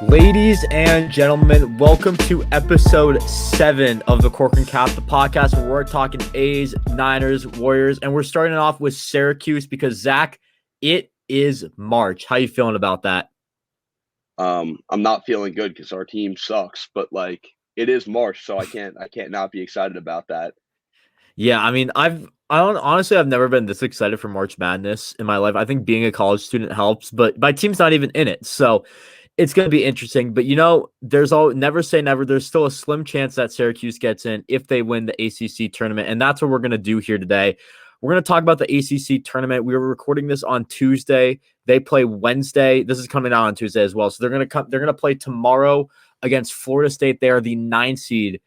Ladies and gentlemen, welcome to episode 7 of the Corcoran Cap, the podcast where we're talking A's, Niners, Warriors, and we're starting off with Syracuse because, Zach, it is March. How you feeling about that? I'm not feeling good because our team sucks, but it is March, so I can't not be excited about that. Yeah, I mean, honestly, I've never been this excited for March Madness in my life. I think being a college student helps, but my team's not even in it, so it's going to be interesting. But there's never say never. There's still a slim chance that Syracuse gets in if they win the ACC tournament, and that's what we're going to do here today. We're going to talk about the ACC tournament. We were recording this on Tuesday. They play Wednesday. This is coming out on Tuesday as well. So they're going to play tomorrow against Florida State. They are the 9 seed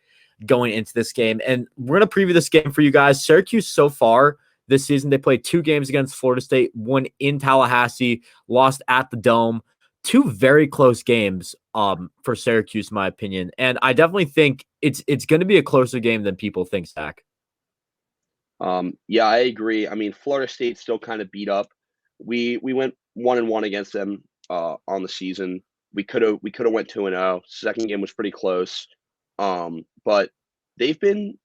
going into this game. And we're going to preview this game for you guys. Syracuse so far this season, they played 2 games against Florida State, one in Tallahassee, lost at the Dome. 2 very close games for Syracuse, in my opinion. And I definitely think it's going to be a closer game than people think, Zach. Yeah, I agree. I mean, Florida State still kind of beat up. We went 1-1 against them on the season. We could have went 2-0. Second game was pretty close. But they've been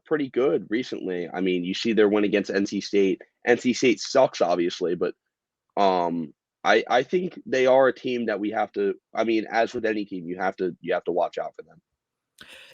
pretty good recently. I mean, you see their win against NC State. NC State sucks, obviously, but I think they are a team that we have to. I mean, as with any team, you have to watch out for them.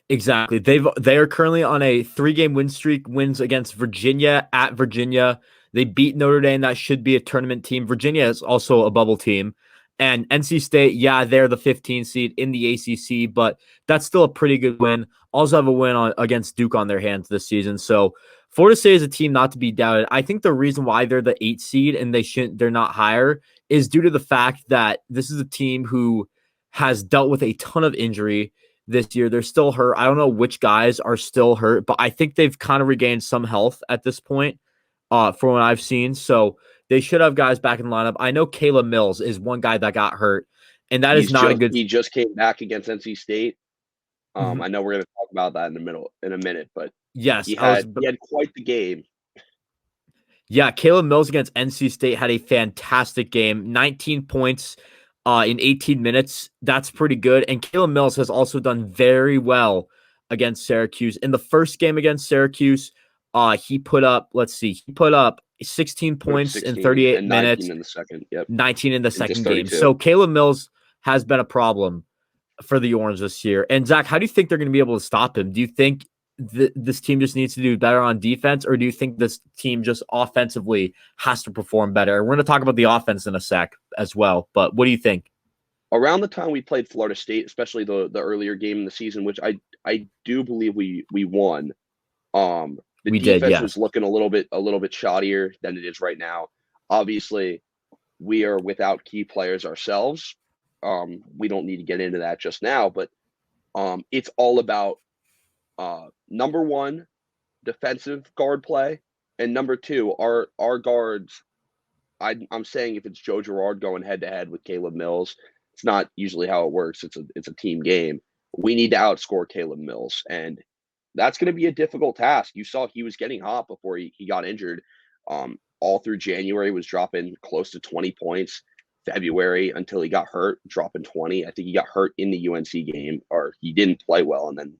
Exactly. They are currently on a 3-game win streak. Wins against Virginia at Virginia. They beat Notre Dame. That should be a tournament team. Virginia is also a bubble team. And NC State, yeah, they're the 15 seed in the ACC, but that's still a pretty good win. Also have a win against Duke on their hands this season. So Florida State is a team not to be doubted. I think the reason why they're the 8 seed and they're not higher is due to the fact that this is a team who has dealt with a ton of injury this year. They're still hurt. I don't know which guys are still hurt, but I think they've kind of regained some health at this point from what I've seen. So they should have guys back in the lineup. I know Caleb Mills is one guy that got hurt, and that is not a good. He just came back against NC State. I know we're going to talk about that in a minute, but yes, he had quite the game. Yeah, Caleb Mills against NC State had a fantastic game. 19 points in 18 minutes. That's pretty good. And Caleb Mills has also done very well against Syracuse. In the first game against Syracuse, he put up 16 points 16 in 38 and minutes. 19 in the second. Yep. 19 in the second game. So Caleb Mills has been a problem for the Orange this year. And Zach, how do you think they're going to be able to stop him? Do you think this team just needs to do better on defense, or do you think this team just offensively has to perform better? We're going to talk about the offense in a sec as well, but what do you think? Around the time we played Florida State, especially the earlier game in the season, which I do believe we won. The defense was looking a little bit shoddier than it is right now. Obviously, we are without key players ourselves. We don't need to get into that just now, but it's all about number 1, defensive guard play, and number 2, our guards. I'm saying if it's Joe Girard going head to head with Caleb Mills, it's not usually how it works. It's a team game. We need to outscore Caleb Mills, and that's going to be a difficult task. You saw he was getting hot before he got injured. All through January was dropping close to 20 points. February until he got hurt, dropping 20. I think he got hurt in the UNC game, or he didn't play well, and then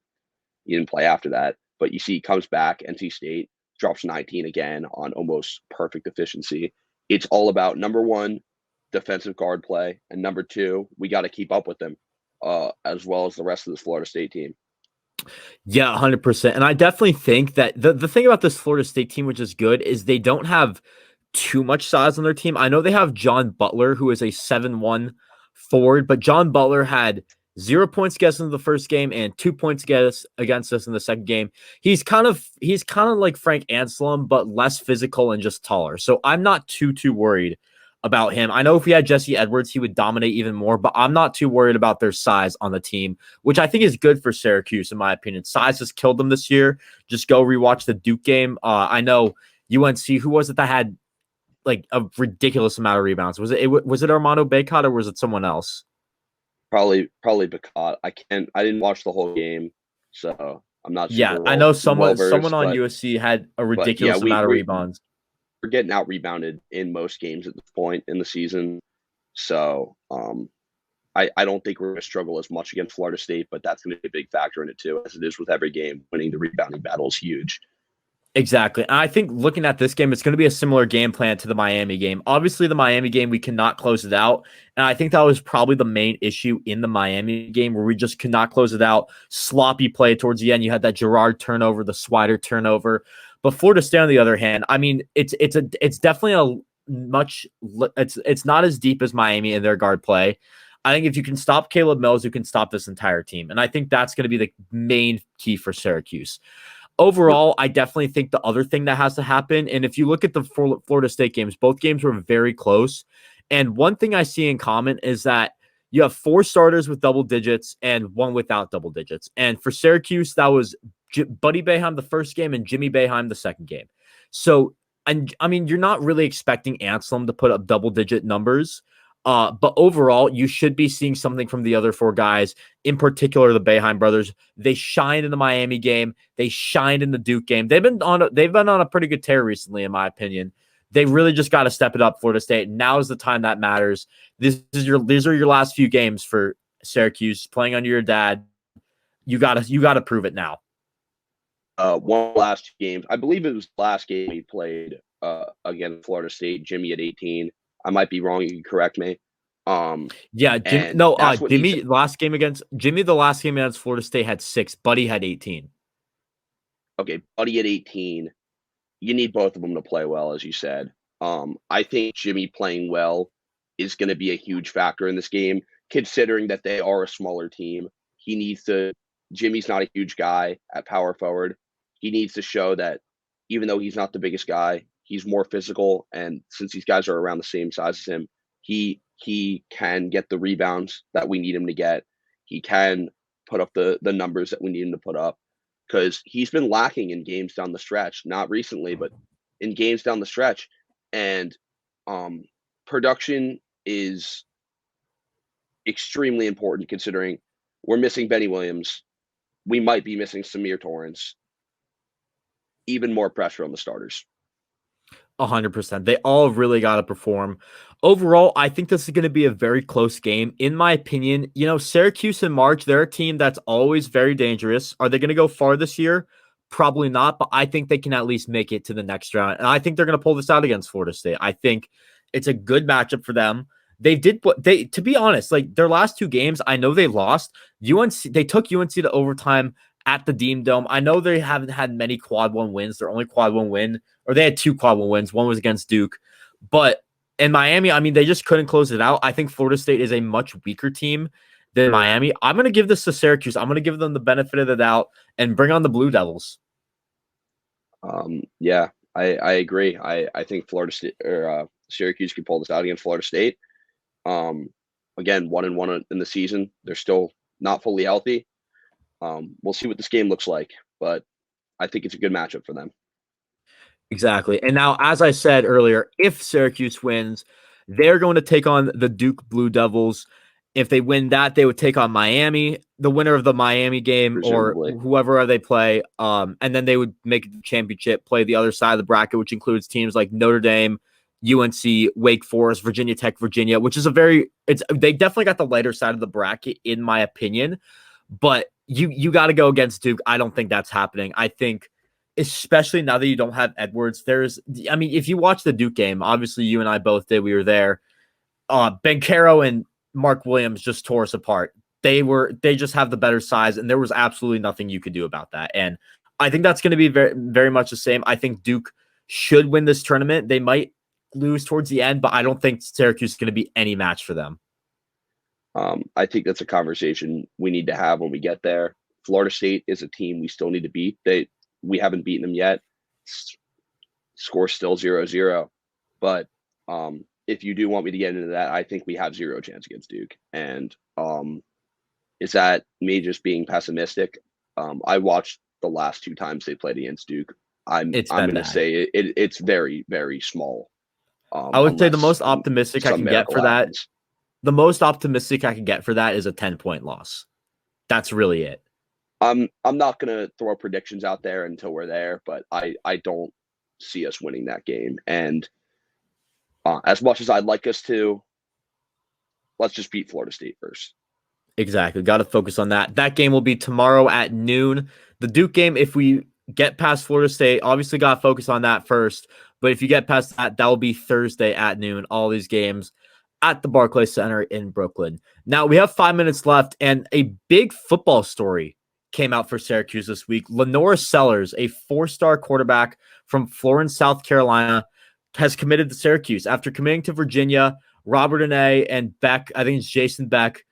he didn't play after that. But you see, he comes back, NC State drops 19 again on almost perfect efficiency. It's all about number 1, defensive guard play, and number 2, we got to keep up with them, as well as the rest of this Florida State team. Yeah, 100%. And I definitely think that the thing about this Florida State team, which is good, is they don't have too much size on their team. I know they have John Butler, who is a 7'1" forward, but John Butler had 0 points against us in the first game and 2 points against us in the second game. He's kind of like Frank Anselm, but less physical and just taller. So I'm not too worried about him. I know if we had Jesse Edwards, he would dominate even more, but I'm not too worried about their size on the team, which I think is good for Syracuse, in my opinion. Size has killed them this year. Just go rewatch the Duke game. I know UNC, who was it that had like a ridiculous amount of rebounds? Was it Armando Bacot, or was it someone else? Probably Bacot. I didn't watch the whole game, so I'm not sure. Yeah, I know someone on USC had a ridiculous amount of rebounds. we're getting out rebounded in most games at this point in the season. So I don't think we're going to struggle as much against Florida State, but that's going to be a big factor in it too, as it is with every game. Winning the rebounding battle is huge. Exactly. And I think looking at this game, it's going to be a similar game plan to the Miami game. Obviously, the Miami game, we cannot close it out. And I think that was probably the main issue in the Miami game, where we just could not close it out. Sloppy play towards the end. You had that Gerard turnover, the Swider turnover. But Florida State, on the other hand, I mean, it's definitely it's not as deep as Miami in their guard play. I think if you can stop Caleb Mills, you can stop this entire team. And I think that's going to be the main key for Syracuse. Overall, I definitely think the other thing that has to happen, and if you look at the Florida State games, both games were very close. And one thing I see in common is that you have 4 starters with double digits and 1 without double digits. And for Syracuse, that was Buddy Boeheim the first game and Jimmy Boeheim the second game. So, and I mean, you're not really expecting Anselm to put up double-digit numbers. But overall, you should be seeing something from the other 4 guys, in particular the Boeheim brothers. They shined in the Miami game. They shined in the Duke game. They've been on a pretty good tear recently, in my opinion. They really just got to step it up, Florida State. Now is the time that matters. These are your last few games for Syracuse, playing under your dad. You gotta prove it now. One last game, I believe it was the last game we played against Florida State. Jimmy at 18. I might be wrong. You can correct me. Yeah, Jimmy. No, Jimmy. The last game against Florida State had 6. Buddy had 18. Okay, Buddy at 18. You need both of them to play well, as you said. I think Jimmy playing well is going to be a huge factor in this game, considering that they are a smaller team. Jimmy's not a huge guy at power forward. He needs to show that even though he's not the biggest guy, he's more physical, and since these guys are around the same size as him, he can get the rebounds that we need him to get. He can put up the numbers that we need him to put up, because he's been lacking in games down the stretch, not recently, but in games down the stretch. And production is extremely important, considering we're missing Benny Williams. We might be missing Samir Torrance. Even more pressure on the starters. 100%. They all really got to perform. Overall, I think this is going to be a very close game. In my opinion, Syracuse in March, they're a team that's always very dangerous. Are they going to go far this year? Probably not, but I think they can at least make it to the next round. And I think they're going to pull this out against Florida State. I think it's a good matchup for them. To be honest, like their last 2 games, I know they lost. They took UNC to overtime at the Dean Dome. I know they haven't had many quad 1 wins. Their only quad 1 win, or they had 2 quad 1 wins. One was against Duke. But in Miami, I mean, they just couldn't close it out. I think Florida State is a much weaker team than Miami. I'm going to give this to Syracuse. I'm going to give them the benefit of the doubt and bring on the Blue Devils. Yeah, I agree. I think Florida State or Syracuse can pull this out against Florida State. Again, 1-1 in the season. They're still not fully healthy. We'll see what this game looks like, but I think it's a good matchup for them. Exactly. And now, as I said earlier, if Syracuse wins, they're going to take on the Duke Blue Devils. If they win that, they would take on Miami, the winner of the Miami game, presumably, or whoever they play. And then they would make the championship, play the other side of the bracket, which includes teams like Notre Dame, UNC, Wake Forest, Virginia Tech, Virginia, which is they definitely got the lighter side of the bracket, in my opinion. But you got to go against Duke. I don't think that's happening. I think, especially now that you don't have Edwards, if you watch the Duke game, obviously you and I both did, we were there. Bencaro and Mark Williams just tore us apart. They just have the better size, and there was absolutely nothing you could do about that. And I think that's going to be very, very much the same. I think Duke should win this tournament. They might lose towards the end, but I don't think Syracuse is going to be any match for them. I think that's a conversation we need to have when we get there. Florida State is a team we still need to beat. We haven't beaten them yet. Score still 0-0. But if you do want me to get into that, I think we have 0 chance against Duke. And is that me just being pessimistic? I watched the last 2 times they played against Duke. I'm going to say it's very, very small. I would say the most optimistic I can get for that. The most optimistic I can get for that is a 10-point loss. That's really it. I'm not going to throw predictions out there until we're there, but I don't see us winning that game. And as much as I'd like us to, let's just beat Florida State first. Exactly. Got to focus on that. That game will be tomorrow at noon. The Duke game, if we get past Florida State, obviously got to focus on that first. But if you get past that, that will be Thursday at noon. All these games at the Barclays Center in Brooklyn. Now, we have 5 minutes left, and a big football story came out for Syracuse this week. Lanorris Sellers, a 4-star quarterback from Florence, South Carolina, has committed to Syracuse. After committing to Virginia, Robert and I and Beck, I think it's Jason Beck,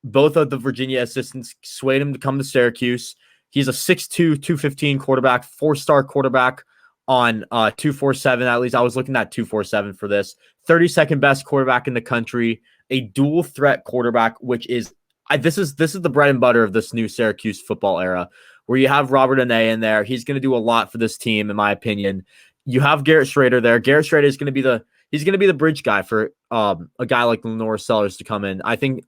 both of the Virginia assistants swayed him to come to Syracuse. He's a 6'2", 215 quarterback, 4-star quarterback on 247. At least I was looking at 247 for this. 32nd best quarterback in the country, a dual threat quarterback, which is this is the bread and butter of this new Syracuse football era, where you have Robert Anae in there. He's going to do a lot for this team, in my opinion. You have Garrett Schrader there. Garrett Schrader is going to be the bridge guy for a guy like Lanorris Sellers to come in. I think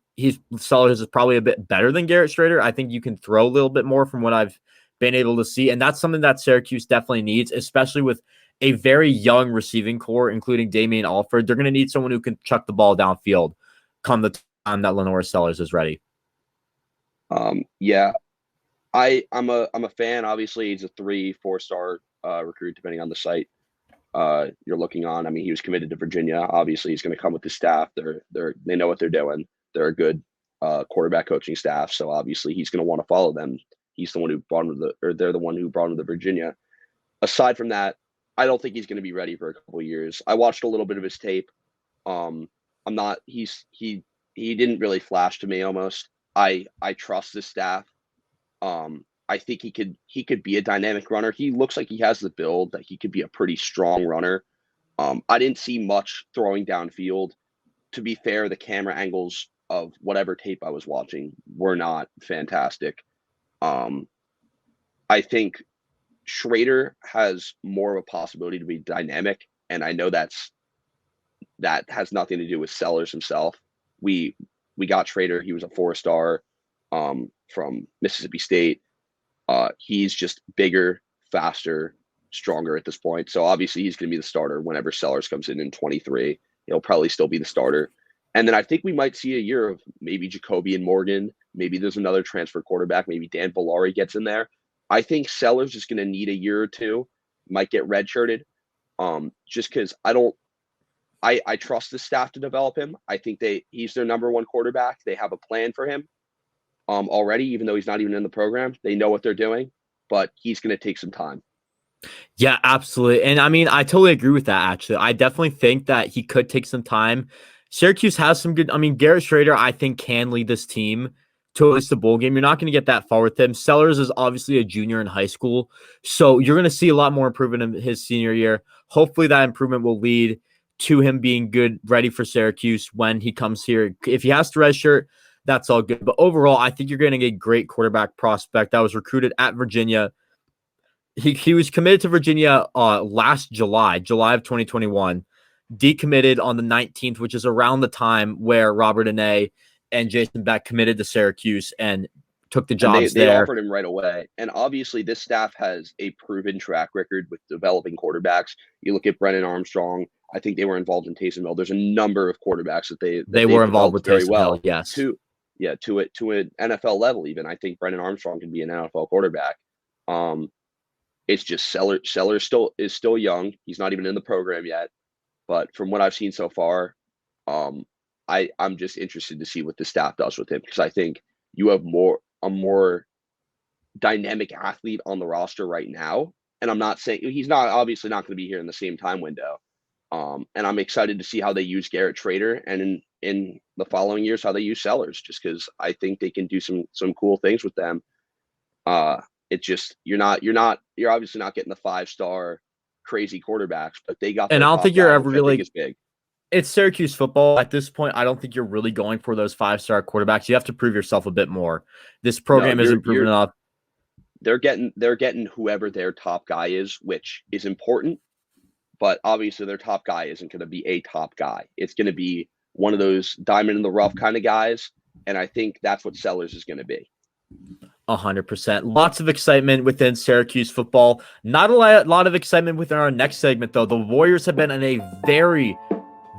Sellers is probably a bit better than Garrett Schrader. I think you can throw a little bit more from what I've been able to see, and that's something that Syracuse definitely needs, especially with a very young receiving core, including Damian Alford. They're going to need someone who can chuck the ball downfield come the time that Lanorris Sellers is ready. Yeah, I'm a fan. Obviously, he's a 3-4-star recruit, depending on the site you're looking on. I mean, he was committed to Virginia. Obviously, he's going to come with the staff. They know what they're doing. They're a good quarterback coaching staff, so obviously he's going to want to follow them. He's the one who brought him they're the one who brought him to Virginia. Aside from that, I don't think he's going to be ready for a couple of years. I watched a little bit of his tape. He didn't really flash to me almost. I trust the staff. I think he could be a dynamic runner. He looks like he has the build that he could be a pretty strong runner. I didn't see much throwing downfield. To be fair, the camera angles of whatever tape I was watching were not fantastic. I think Schrader has more of a possibility to be dynamic, and I know that has nothing to do with Sellers himself. We got Schrader. He was a 4-star from Mississippi State. He's just bigger, faster, stronger at this point. So obviously he's going to be the starter whenever Sellers comes in 23. He'll probably still be the starter. And then I think we might see a year of maybe Jacoby and Morgan. Maybe there's another transfer quarterback. Maybe Dan Villari gets in there. I think Sellers is going to need a year or two. Might get redshirted. Just because I trust the staff to develop him. I think he's their number one quarterback. They have a plan for him already, even though he's not even in the program. They know what they're doing, but he's going to take some time. Yeah, absolutely. And I mean, I totally agree with that, actually. I definitely think that he could take some time. Syracuse has some good, Garrett Schrader, I think, can lead this team to at least the bowl game. You're not going to get that far with him. Sellers is obviously a junior in high school, so you're going to see a lot more improvement in his senior year. Hopefully that improvement will lead to him being good, ready for Syracuse when he comes here. If he has to redshirt, that's all good. But overall, I think you're getting a great quarterback prospect that was recruited at Virginia. He was committed to Virginia last July of 2021, decommitted on the 19th, which is around the time where Robert Anae and Jason Beck committed to Syracuse and took the jobs they there. Offered him right away. And obviously this staff has a proven track record with developing quarterbacks. You look at Brennan Armstrong. I think they were involved in Taysom Hill. There's a number of quarterbacks that they were involved with very Taysom well. Hill, yes. To an NFL level even. I think Brennan Armstrong can be an NFL quarterback. It's just Sellers is still young. He's not even in the program yet. But from what I've seen so far, I'm just interested to see what the staff does with him, because I think you have a more dynamic athlete on the roster right now. And I'm not saying he's obviously not going to be here in the same time window. And I'm excited to see how they use Garrett Schrader, and in the following years how they use Sellers, just because I think they can do some cool things with them. It's just you're obviously not getting the 5-star crazy quarterbacks, but they got. And I don't think you're ever really big. It's Syracuse football at this point. I don't think you're really going for those 5-star quarterbacks. You have to prove yourself a bit more. This program isn't proven enough. They're getting whoever their top guy is, which is important. But obviously their top guy isn't going to be a top guy. It's going to be one of those diamond in the rough kind of guys. And I think that's what Sellers is going to be. 100%. Lots of excitement within Syracuse football. Not a lot of excitement within our next segment, though. The Warriors have been in a very,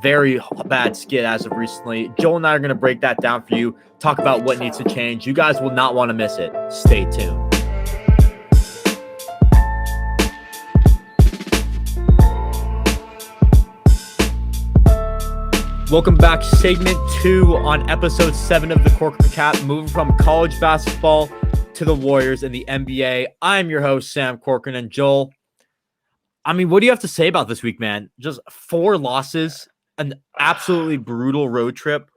very bad skid as of recently. Joel and I are going to break that down for you, talk about what needs to change. You guys will not want to miss it. Stay tuned. Welcome back. Segment 2 on episode 7 of the Corcoran Cap, moving from college basketball to the Warriors and the NBA. I'm your host, Sam Corcoran, and Joel. I mean, what do you have to say about this week, man? Just 4 losses, an absolutely brutal road trip.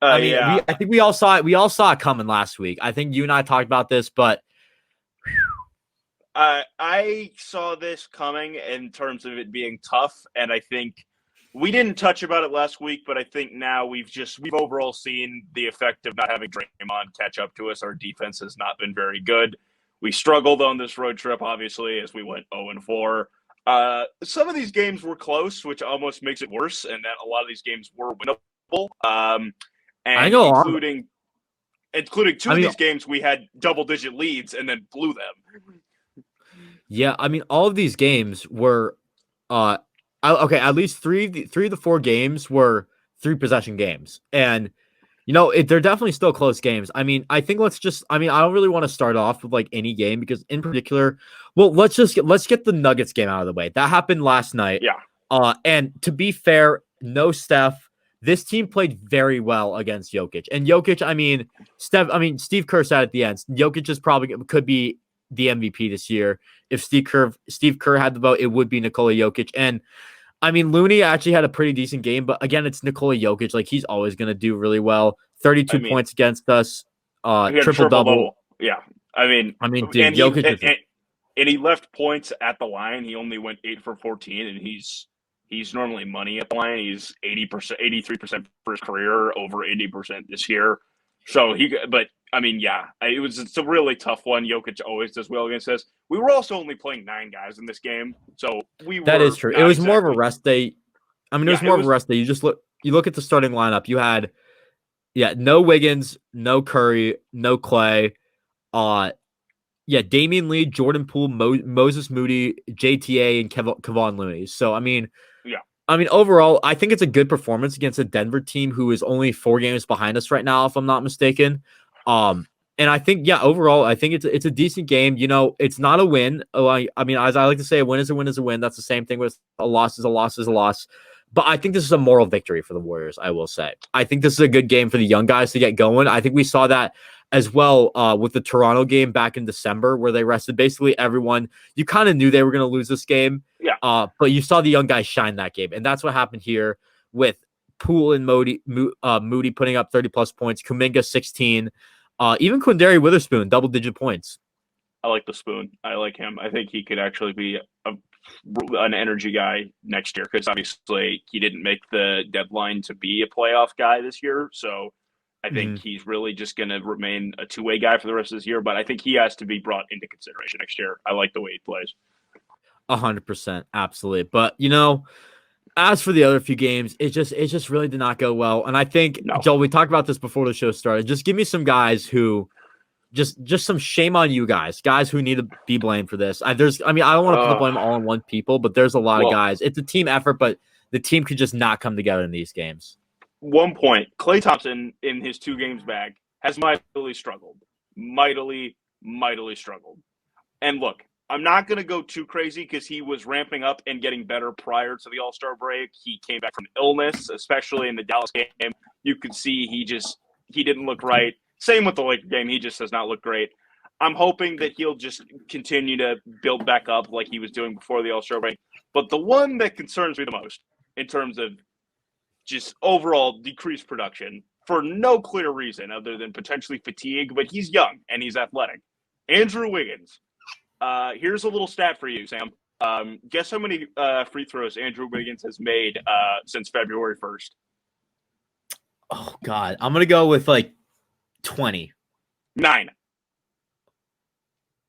I think we all saw it. We all saw it coming last week. I think you and I talked about this, but I saw this coming in terms of it being tough, and I think we didn't touch about it last week, but I think now we've overall seen the effect of not having Draymond catch up to us. Our defense has not been very good. We struggled on this road trip, obviously, as we went 0-4. Some of these games were close, which almost makes it worse, and that a lot of these games were winnable. Including 2 of these games, we had double-digit leads and then blew them. Yeah, I mean, all of these games were at least three of the 4 games were 3-possession games. And, they're definitely still close games. I mean, I think I don't really want to start off with like any game because in particular, well, let's get the Nuggets game out of the way. That happened last night. Yeah. And to be fair, no Steph. This team played very well against Jokic. And Jokic, Steve Kerr said at the end, Jokic is probably could be the MVP this year. If Steve Kerr had the vote, it would be Nikola Jokic. And I mean, Looney actually had a pretty decent game, but again, it's Nikola Jokic. Like, he's always going to do really well. 32 points against us, triple-double. Yeah. Dude, Jokic. And he left points at the line. He only went 8 for 14, and he's normally money at the line. He's 83% for his career, over 80% this year. So it's a really tough one. Jokic always does well against us. We were also only playing 9 guys in this game, so that is true. It was more of a rest day. I mean, it was more of a rest day. You look at the starting lineup. You had, no Wiggins, no Curry, no Clay. Damian Lee, Jordan Poole, Moses Moody, JTA, and Kevon Looney. So overall, I think it's a good performance against a Denver team who is only 4 games behind us right now, if I'm not mistaken. And I think, overall, I think it's a decent game. It's not a win. As I like to say, a win is a win is a win. That's the same thing with a loss is a loss is a loss. But I think this is a moral victory for the Warriors, I will say. I think this is a good game for the young guys to get going. I think we saw that as well with the Toronto game back in December where they rested basically everyone. You kind of knew they were going to lose this game. Yeah. But you saw the young guys shine that game. And that's what happened here with Poole and Moody putting up 30-plus points, Kuminga 16, even Quindary Witherspoon, double-digit points. I like the Spoon. I like him. I think he could actually be an energy guy next year because obviously he didn't make the deadline to be a playoff guy this year. So I think he's really just going to remain a 2-way guy for the rest of this year. But I think he has to be brought into consideration next year. I like the way he plays. 100%. Absolutely. But, as for the other few games, it just really did not go well. And I think, Joel, we talked about this before the show started. Just give me some guys who just some shame on you guys who need to be blamed for this. I don't want to put the blame all on one people, but there's a lot of guys. It's a team effort, but the team could just not come together in these games. 1 point. Klay Thompson in his 2 games back has mightily struggled. Mightily struggled. And look, I'm not going to go too crazy because he was ramping up and getting better prior to the All-Star break. He came back from illness, especially in the Dallas game. You could see he didn't look right. Same with the Lakers game. He just does not look great. I'm hoping that he'll just continue to build back up like he was doing before the All-Star break. But the one that concerns me the most in terms of just overall decreased production for no clear reason other than potentially fatigue, but he's young and he's athletic. Andrew Wiggins. Here's a little stat for you, Sam. Guess how many free throws Andrew Wiggins has made since February 1st? Oh, God. I'm going to go with 20. 9.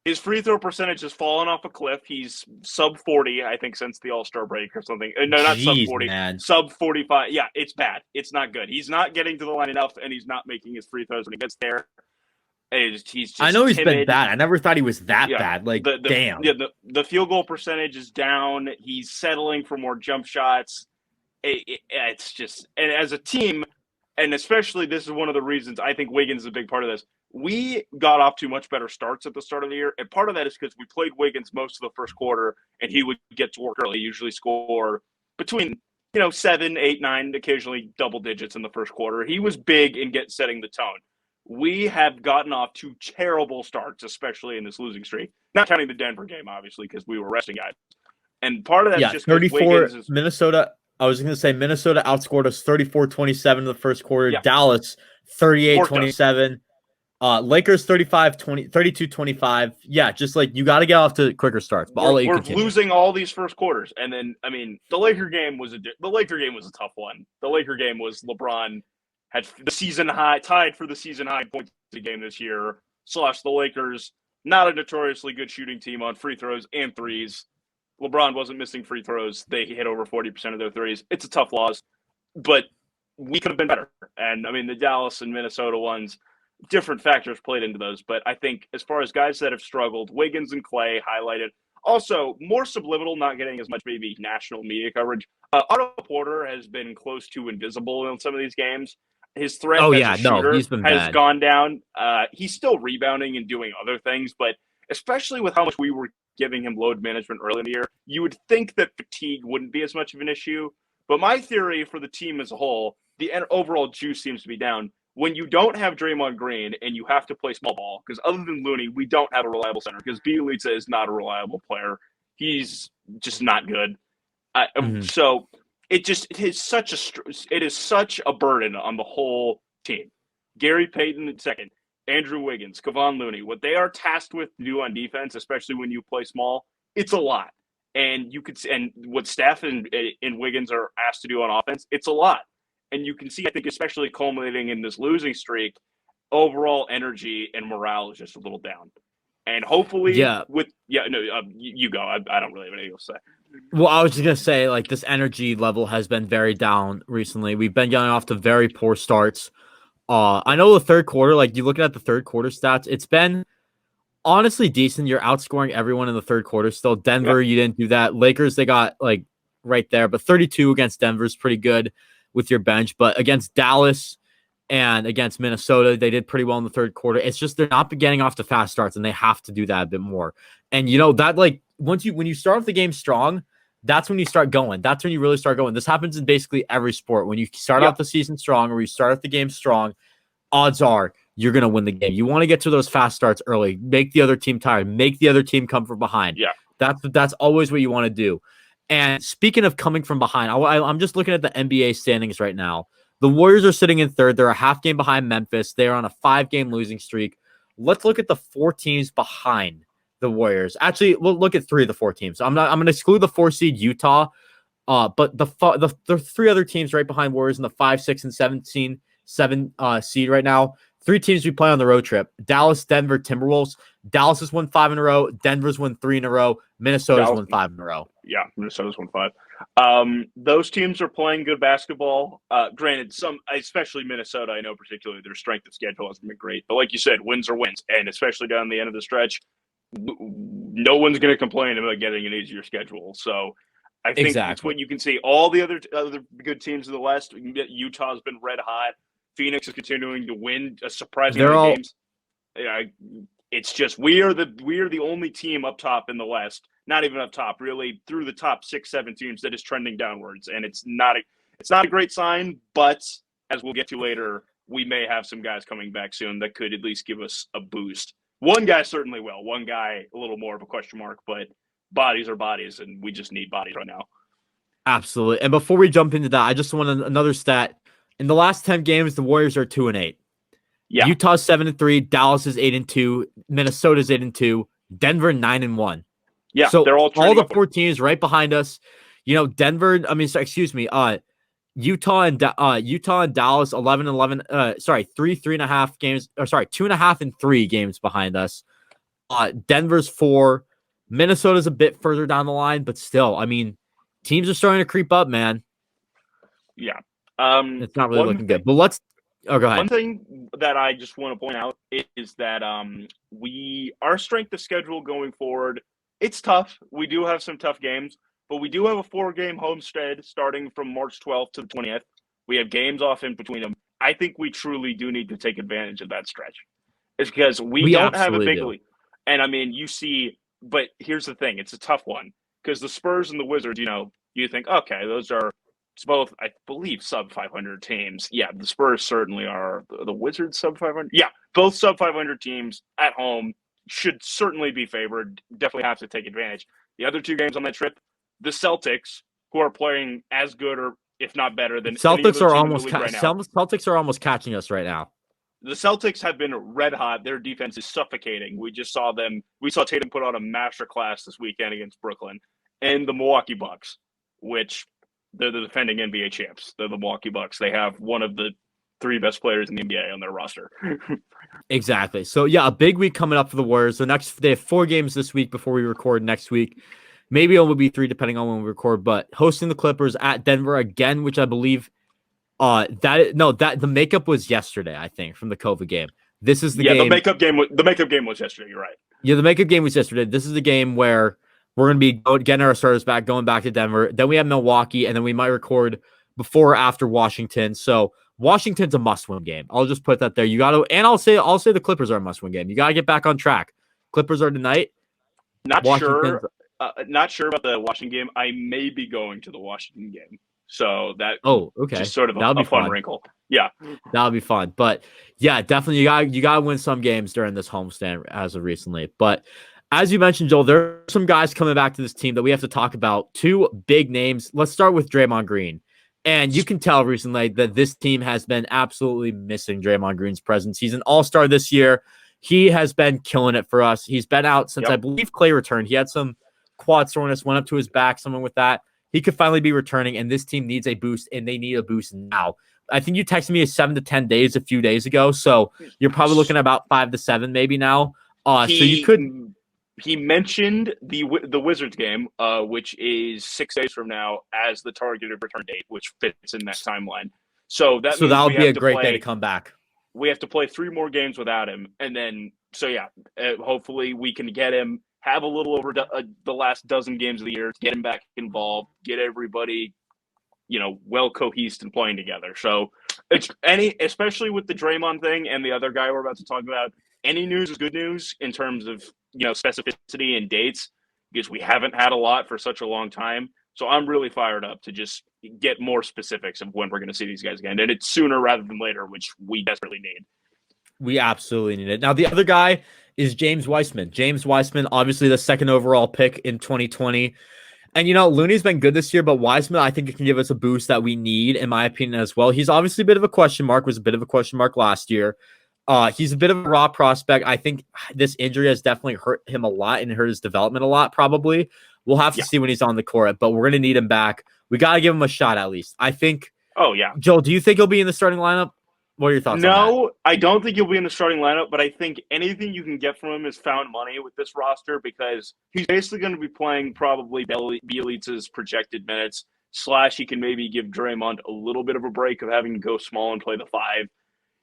His free throw percentage has fallen off a cliff. He's sub 40, I think, since the All-Star break or something. No, not sub 40. Man. Sub 45. Yeah, it's bad. It's not good. He's not getting to the line enough, and he's not making his free throws when he gets there. He's just I know he's timid. been bad. I never thought he was that bad. Like, damn. Yeah, the field goal percentage is down. He's settling for more jump shots. It's just, and as a team, and especially this is one of the reasons I think Wiggins is a big part of this. We got off to much better starts at the start of the year, and part of that is because we played Wiggins most of the first quarter, and he would get to work early, usually score between 7, 8, 9, occasionally double digits in the first quarter. He was big in setting the tone. We have gotten off to terrible starts, especially in this losing streak. Not counting the Denver game, obviously, because we were resting guys. And part of that's just 34 Minnesota. I was going to say Minnesota outscored us 34-27 in the first quarter. Yeah. Dallas 38-27. Lakers 32-25. Yeah, just like you got to get off to quicker starts. But we're losing all these first quarters, and then the Laker game was a tough one. The Laker game was LeBron had the season high, tied for the season high points game this year. / the Lakers, not a notoriously good shooting team on free throws and threes. LeBron wasn't missing free throws. They hit over 40% of their threes. It's a tough loss, but we could have been better. And the Dallas and Minnesota ones, different factors played into those. But I think as far as guys that have struggled, Wiggins and Clay highlighted. Also, more subliminal, not getting as much maybe national media coverage. Otto Porter has been close to invisible in some of these games. His threat as a shooter has gone down. He's still rebounding and doing other things, but especially with how much we were giving him load management early in the year, you would think that fatigue wouldn't be as much of an issue. But my theory for the team as a whole, the overall juice seems to be down. When you don't have Draymond Green and you have to play small ball, because other than Looney, we don't have a reliable center, because Bjelica is not a reliable player. He's just not good. So it is such a burden on the whole team. Gary Payton second, Andrew Wiggins, Kevon Looney, what they are tasked with to do on defense, especially when you play small, it's a lot. And what Steph and Wiggins are asked to do on offense, it's a lot. And you can see, I think, especially culminating in this losing streak, overall energy and morale is just a little down. And hopefully, you go. I don't really have anything to say. Well, I was just going to say, like, this energy level has been very down recently. We've been getting off to very poor starts. I know the third quarter, like, you look at the third quarter stats, it's been honestly decent. You're outscoring everyone in the third quarter still. Denver, you didn't do that. Lakers, they got, like, right there. But 32 against Denver is pretty good with your bench. But against Dallas and against Minnesota, they did pretty well in the third quarter. It's just they're not getting off to fast starts, and they have to do that a bit more. And, that, like, when you start off the game strong, that's when you start going. That's when you really start going. This happens in basically every sport. When you start off the season strong or you start off the game strong, odds are you're going to win the game. You want to get to those fast starts early, make the other team tired, make the other team come from behind. Yeah. That's always what you want to do. And speaking of coming from behind, I'm just looking at the NBA standings right now. The Warriors are sitting in third. They're a half game behind Memphis. They are on a 5-game losing streak. Let's look at the 4 teams behind the Warriors. Actually, we'll look at 3 of the 4 teams. I'm going to exclude the 4 seed Utah, but the 3 other teams right behind Warriors in the 5, 6, and 7 seed right now. 3 teams we play on the road trip: Dallas, Denver, Timberwolves. Dallas has won 5 in a row. Denver's won 3 in a row. Minnesota's won 5 in a row. Yeah, Minnesota's won 5. Those teams are playing good basketball. Granted, especially Minnesota, I know particularly their strength of schedule hasn't been great. But like you said, wins are wins, and especially down the end of the stretch, no one's going to complain about getting an easier schedule. So I think that's what you can see. All the other good teams in the West, Utah's been red hot. Phoenix is continuing to win a surprising amount of games. Yeah, it's just we are the only team up top in the West, not even up top, really through the top 6, 7 teams that is trending downwards, and it's not a great sign. But as we'll get to later, we may have some guys coming back soon that could at least give us a boost. One guy certainly will. One guy a little more of a question mark, but bodies are bodies, and we just need bodies right now. Absolutely. And before we jump into that, I just want another stat. In the last 10 games, the Warriors are 2-8. Yeah. Utah's 7-3, Dallas is 8-2, Minnesota's 8-2, Denver 9-1. Yeah, so they're all the 4 teams right behind us. Denver. Utah and Dallas 11-11. 3.5 games. 2.5 and 3 games behind us. Denver's 4. Minnesota's a bit further down the line, but still, teams are starting to creep up, man. Yeah. It's not really looking good. But Oh, go ahead. One thing that I just want to point out is that our strength of schedule going forward, it's tough. We do have some tough games, but we do have a 4-game homestand starting from March 12th to the 20th. We have games off in between them. I think we truly do need to take advantage of that stretch. It's because we don't have a big lead. And I mean, but here's the thing. It's a tough one because the Spurs and the Wizards, you think, okay, those are both, I believe, sub-500 teams. Yeah, the Spurs certainly are. The Wizards sub-500? Yeah, both sub-500 teams at home should certainly be favored. Definitely have to take advantage. The other 2 games on that trip, the Celtics, who are playing as good or if not better than Celtics Celtics are almost catching us right now. The Celtics have been red hot. Their defense is suffocating. We just saw them. We saw Tatum put on a masterclass this weekend against Brooklyn, and the Milwaukee Bucks, which they're the defending NBA champs. They're the Milwaukee Bucks. They have one of the 3 best players in the NBA on their roster. Exactly. So yeah, a big week coming up for the Warriors. They have 4 games this week before we record next week. Maybe it will be 3 depending on when we record, but hosting the Clippers at Denver again, which I believe the makeup was yesterday, I think, from the COVID game. This is the game. The makeup game was yesterday, you're right. Yeah, the makeup game was yesterday. This is the game where we're going to be getting our starters back, going back to Denver. Then we have Milwaukee, and then we might record before or after Washington. So Washington's a must-win game. I'll just put that there. I'll say the Clippers are a must-win game. You got to get back on track. Clippers are tonight. Not sure about the Washington game. I may be going to the Washington game. So that okay. Just sort of a fun wrinkle. Yeah. That'll be fun. But yeah, definitely you gotta win some games during this homestand as of recently. But as you mentioned, Joel, there are some guys coming back to this team that we have to talk about. 2 big names. Let's start with Draymond Green. And you can tell recently that this team has been absolutely missing Draymond Green's presence. He's an all-star this year. He has been killing it for us. He's been out since I believe Clay returned. He had some quad soreness, went up to his back, something with that. He could finally be returning, and this team needs a boost, and they need a boost now. I think you texted me 7 to 10 days a few days ago, so you're probably looking at about 5 to 7 maybe now. He mentioned the Wizards game, which is 6 days from now, as the targeted return date, which fits in that timeline. So that'll be a great day to come back. We have to play 3 more games without him, and then hopefully we can get him. Have a little over the last dozen games of the year, get him back involved, get everybody, well cohesed and playing together. So especially with the Draymond thing and the other guy we're about to talk about, any news is good news in terms of, specificity and dates, because we haven't had a lot for such a long time. So I'm really fired up to just get more specifics of when we're going to see these guys again. And it's sooner rather than later, which we desperately need. We absolutely need it. Now, the other guy is James Weissman. James Weissman, obviously the 2nd overall pick in 2020. And, Looney's been good this year, but Weissman, I think, can give us a boost that we need, in my opinion, as well. He's obviously a bit of a question mark, was a bit of a question mark last year. He's a bit of a raw prospect. I think this injury has definitely hurt him a lot and hurt his development a lot, probably. We'll have to see when he's on the court, but we're going to need him back. We got to give him a shot at least. I think. Oh, yeah. Joel, do you think he'll be in the starting lineup? What are your thoughts on that? No, I don't think he'll be in the starting lineup, but I think anything you can get from him is found money with this roster, because he's basically going to be playing probably Bielitsa's projected minutes, / he can maybe give Draymond a little bit of a break of having to go small and play the 5.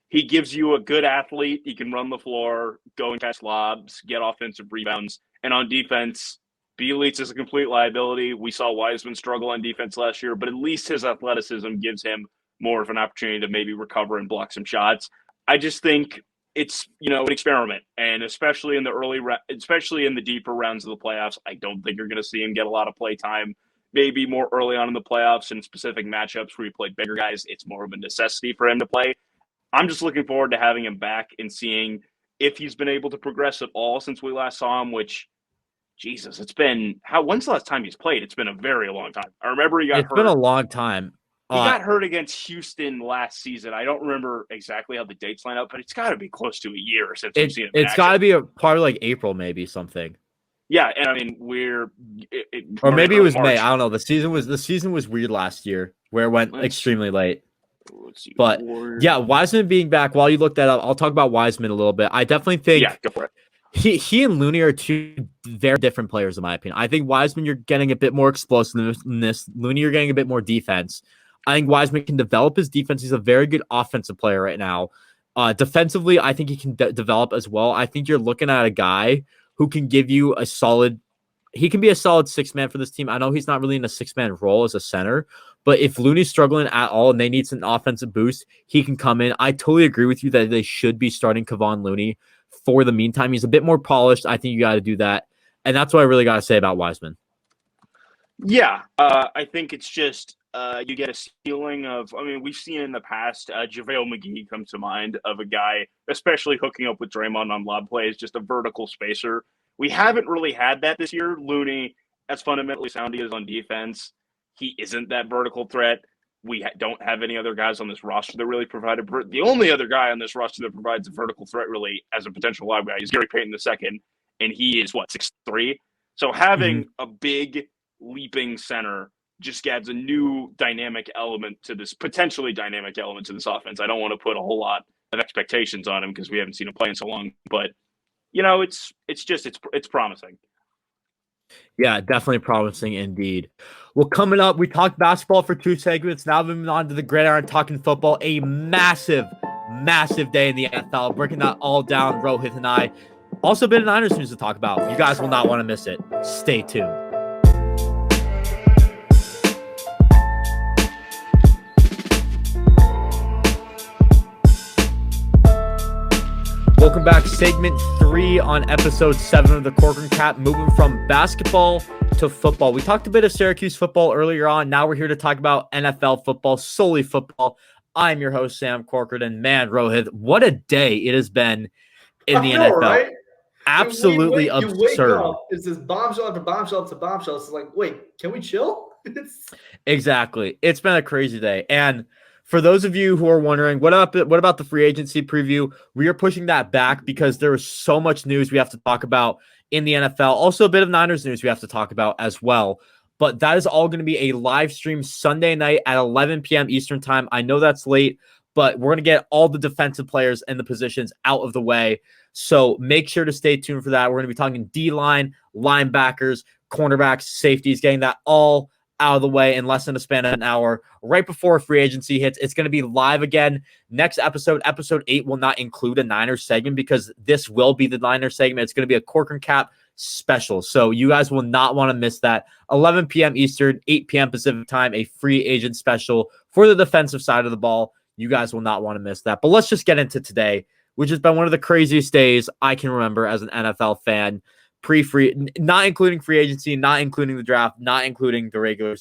He gives you a good athlete. He can run the floor, go and catch lobs, get offensive rebounds. And on defense, Bielitsa is a complete liability. We saw Wiseman struggle on defense last year, but at least his athleticism gives him more of an opportunity to maybe recover and block some shots. I just think it's, an experiment, and especially in the deeper rounds of the playoffs, I don't think you're going to see him get a lot of play time. Maybe more early on in the playoffs in specific matchups where you play bigger guys, it's more of a necessity for him to play. I'm just looking forward to having him back and seeing if he's been able to progress at all since we last saw him, which, Jesus, when's the last time he's played? It's been a very long time. I remember he got hurt. It's been a long time. He got hurt against Houston last season. I don't remember exactly how the dates line up, but it's got to be close to a year since we've seen him. It's got to be probably like April, maybe something. Yeah, and I mean or maybe it was March. May. I don't know. The season was weird last year, where it went extremely late. But yeah, Wiseman being back. While you look that up, I'll talk about Wiseman a little bit. I definitely think go for it. He and Looney are 2 very different players, in my opinion. I think Wiseman, you're getting a bit more explosiveness. Looney, you're getting a bit more defense. I think Wiseman can develop his defense. He's a very good offensive player right now. Defensively, I think he can develop as well. I think you're looking at a guy who can give you a solid. He can be a solid six-man for this team. I know he's not really in a six-man role as a center, but if Looney's struggling at all and they need some offensive boost, he can come in. I totally agree with you that they should be starting Kevon Looney for the meantime. He's a bit more polished. I think you got to do that. And that's what I really got to say about Wiseman. Yeah, I think it's just you get a ceiling of, I mean, we've seen in the past, JaVale McGee comes to mind of a guy, especially hooking up with Draymond on lob plays, just a vertical spacer. We haven't really had that this year. Looney, as fundamentally sound he is on defense, he isn't that vertical threat. We don't have any other guys on this roster that really provide the only other guy on this roster that provides a vertical threat really as a potential lob guy is Gary Payton II, and he is, 6'3"? So having a big leaping center just adds a new dynamic element to this, potentially dynamic element to this offense. I don't want to put a whole lot of expectations on him because we haven't seen him play in so long, but it's promising. Yeah, definitely promising indeed. Well, coming up, we talked basketball for 2 segments. Now moving on to the gridiron, talking football. A massive, massive day in the NFL. Breaking that all down, Rohit and I. Also, a bit of Niners news to talk about. You guys will not want to miss it. Stay tuned. Welcome back, segment 3 on episode 7 of the Corcoran Cap, moving from basketball to football. We talked a bit of Syracuse football earlier on. Now we're here to talk about NFL football, solely football. I'm your host, Sam Corcoran, and man, Rohit, what a day it has been in the NFL. Right? Absolutely absurd. You wake up, it's this bombshell after bombshell after bombshell. It's like, wait, can we chill? Exactly. It's been a crazy day. And for those of you who are wondering, what about the free agency preview? We are pushing that back because there is so much news we have to talk about in the NFL. Also, a bit of Niners news we have to talk about as well. But that is all going to be a live stream Sunday night at 11 p.m. Eastern time. I know that's late, but we're going to get all the defensive players and the positions out of the way. So make sure to stay tuned for that. We're going to be talking D-line, linebackers, cornerbacks, safeties, getting that all out of the way in less than a span of an hour right before free agency hits. It's going to be live again. Next episode 8, will not include a Niners segment because this will be the Niners segment. It's going to be a Corcoran Cap special. So you guys will not want to miss that. 11 p.m. Eastern, 8 p.m. Pacific time, a free agent special for the defensive side of the ball. You guys will not want to miss that. But let's just get into today, which has been one of the craziest days I can remember as an NFL fan. Pre-free, not including free agency, not including the draft, not including the regular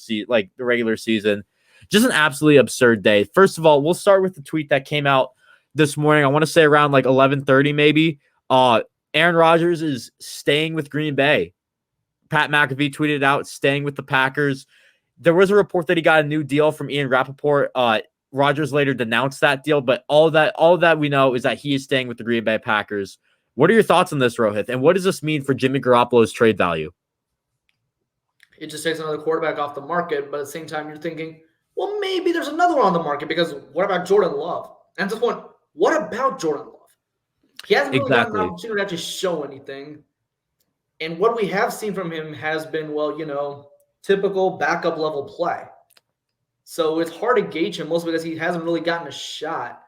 season. Just an absolutely absurd day. First of all, we'll start with the tweet that came out this morning. I want to say around 11:30 maybe. Aaron Rodgers is staying with Green Bay. Pat McAfee tweeted out, staying with the Packers. There was a report that he got a new deal from Ian Rappaport. Rodgers later denounced that deal, but all that we know is that he is staying with the Green Bay Packers. What are your thoughts on this, Rohit? And what does this mean for Jimmy Garoppolo's trade value? It just takes another quarterback off the market, but at the same time, you're thinking, well, maybe there's another one on the market because what about Jordan Love? And at this point, what about Jordan Love? He hasn't really gotten an opportunity to actually show anything. And what we have seen from him has been, typical backup level play. So it's hard to gauge him mostly because he hasn't really gotten a shot.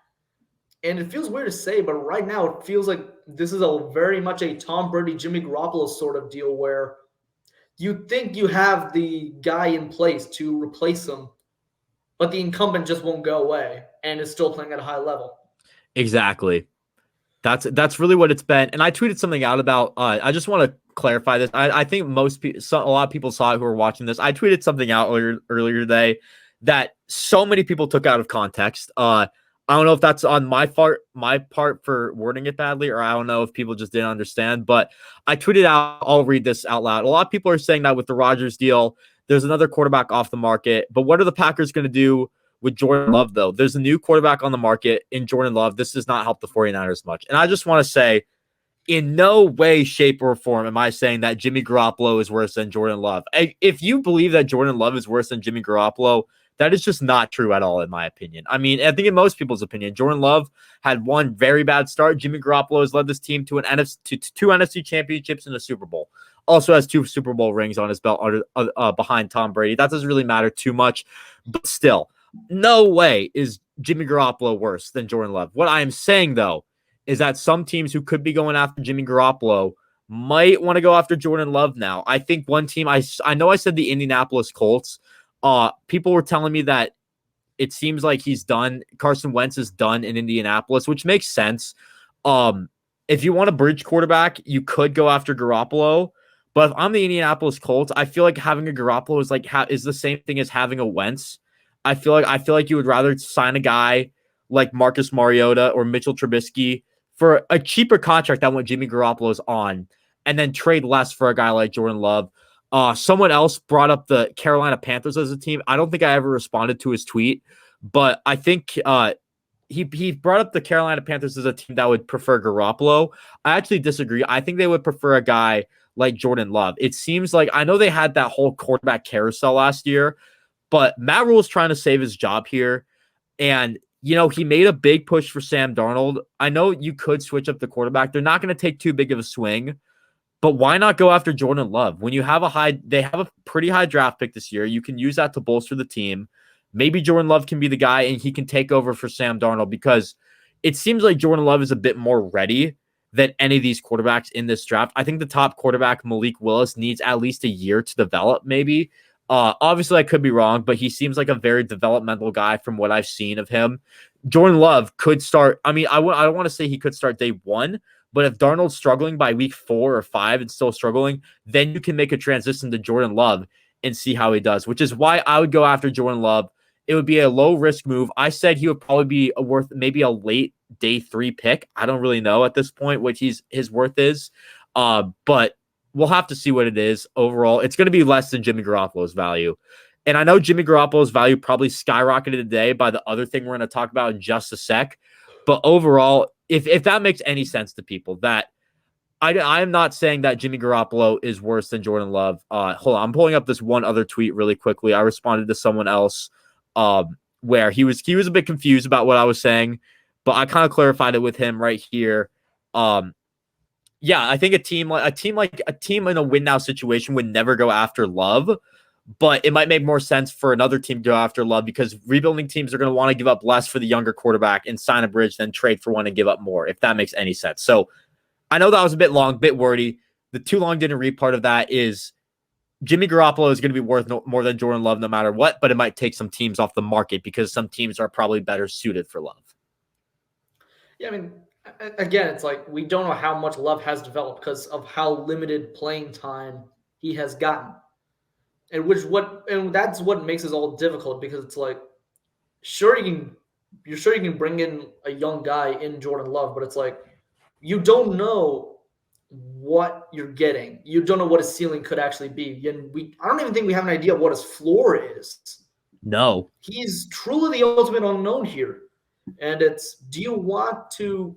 And it feels weird to say, but right now it feels like this is a very much a Tom Brady, Jimmy Garoppolo sort of deal where you think you have the guy in place to replace him, but the incumbent just won't go away and is still playing at a high level. Exactly. That's really what it's been. And I tweeted something out about, I just want to clarify this. I think a lot of people saw it who were watching this. I tweeted something out earlier today that so many people took out of context. I don't know if that's on my part for wording it badly, or I don't know if people just didn't understand, but I tweeted out, I'll read this out loud. A lot of people are saying that with the Rodgers deal, there's another quarterback off the market, but what are the Packers going to do with Jordan Love, though? There's a new quarterback on the market in Jordan Love. This does not help the 49ers much. And I just want to say, in no way, shape, or form am I saying that Jimmy Garoppolo is worse than Jordan Love. If you believe that Jordan Love is worse than Jimmy Garoppolo, that is just not true at all, in my opinion. I mean, I think in most people's opinion, Jordan Love had one very bad start. Jimmy Garoppolo has led this team to two NFC championships and a Super Bowl. Also has 2 Super Bowl rings on his belt behind Tom Brady. That doesn't really matter too much, but still. no way is Jimmy Garoppolo worse than Jordan Love. What I am saying, though, is that some teams who could be going after Jimmy Garoppolo might want to go after Jordan Love now. I think one team, I know I said the Indianapolis Colts. People were telling me that it seems like he's done. Carson Wentz is done in Indianapolis, which makes sense. If you want a bridge quarterback, you could go after Garoppolo. But if I'm the Indianapolis Colts, I feel like having a Garoppolo is the same thing as having a Wentz. I feel like you would rather sign a guy like Marcus Mariota or Mitchell Trubisky for a cheaper contract than what Jimmy Garoppolo's on, and then trade less for a guy like Jordan Love. Someone else brought up the Carolina Panthers as a team. I don't think I ever responded to his tweet, but I think he brought up the Carolina Panthers as a team that would prefer Garoppolo. I actually disagree. I think they would prefer a guy like Jordan Love. It seems like, I know they had that whole quarterback carousel last year, but Matt Rule's trying to save his job here. And, he made a big push for Sam Darnold. I know you could switch up the quarterback. They're not going to take too big of a swing, but why not go after Jordan Love? When you have they have a pretty high draft pick this year, you can use that to bolster the team. Maybe Jordan Love can be the guy and he can take over for Sam Darnold, because it seems like Jordan Love is a bit more ready than any of these quarterbacks in this draft. I think the top quarterback, Malik Willis, needs at least a year to develop, maybe. Obviously, I could be wrong, but he seems like a very developmental guy from what I've seen of him. Jordan Love could start. I mean, I don't want to say he could start day one, but if Darnold's struggling by week 4 or 5 and still struggling, then you can make a transition to Jordan Love and see how he does, which is why I would go after Jordan Love. It would be a low-risk move. I said he would probably be worth maybe a late day 3 pick. I don't really know at this point what his worth is, but we'll have to see what it is overall. It's going to be less than Jimmy Garoppolo's value. And I know Jimmy Garoppolo's value probably skyrocketed today by the other thing we're going to talk about in just a sec. But overall, if that makes any sense to people, that I am not saying that Jimmy Garoppolo is worse than Jordan Love. Hold on, I'm pulling up this one other tweet really quickly. I responded to someone else where he was a bit confused about what I was saying, but I kind of clarified it with him right here. Yeah, I think a team in a win now situation would never go after Love, but it might make more sense for another team to go after Love, because rebuilding teams are going to want to give up less for the younger quarterback and sign a bridge than trade for one and give up more, if that makes any sense. So I know that was a bit long, bit wordy. The too long didn't read part of that is Jimmy Garoppolo is going to be worth more than Jordan Love no matter what, but it might take some teams off the market because some teams are probably better suited for Love. Yeah, I mean, again, it's like we don't know how much Love has developed because of how limited playing time he has gotten. And that's what makes it all difficult, because it's like, you're sure you can bring in a young guy in Jordan Love, but it's like you don't know what you're getting. You don't know what his ceiling could actually be. And I don't even think we have an idea of what his floor is. No. He's truly the ultimate unknown here. And do you want to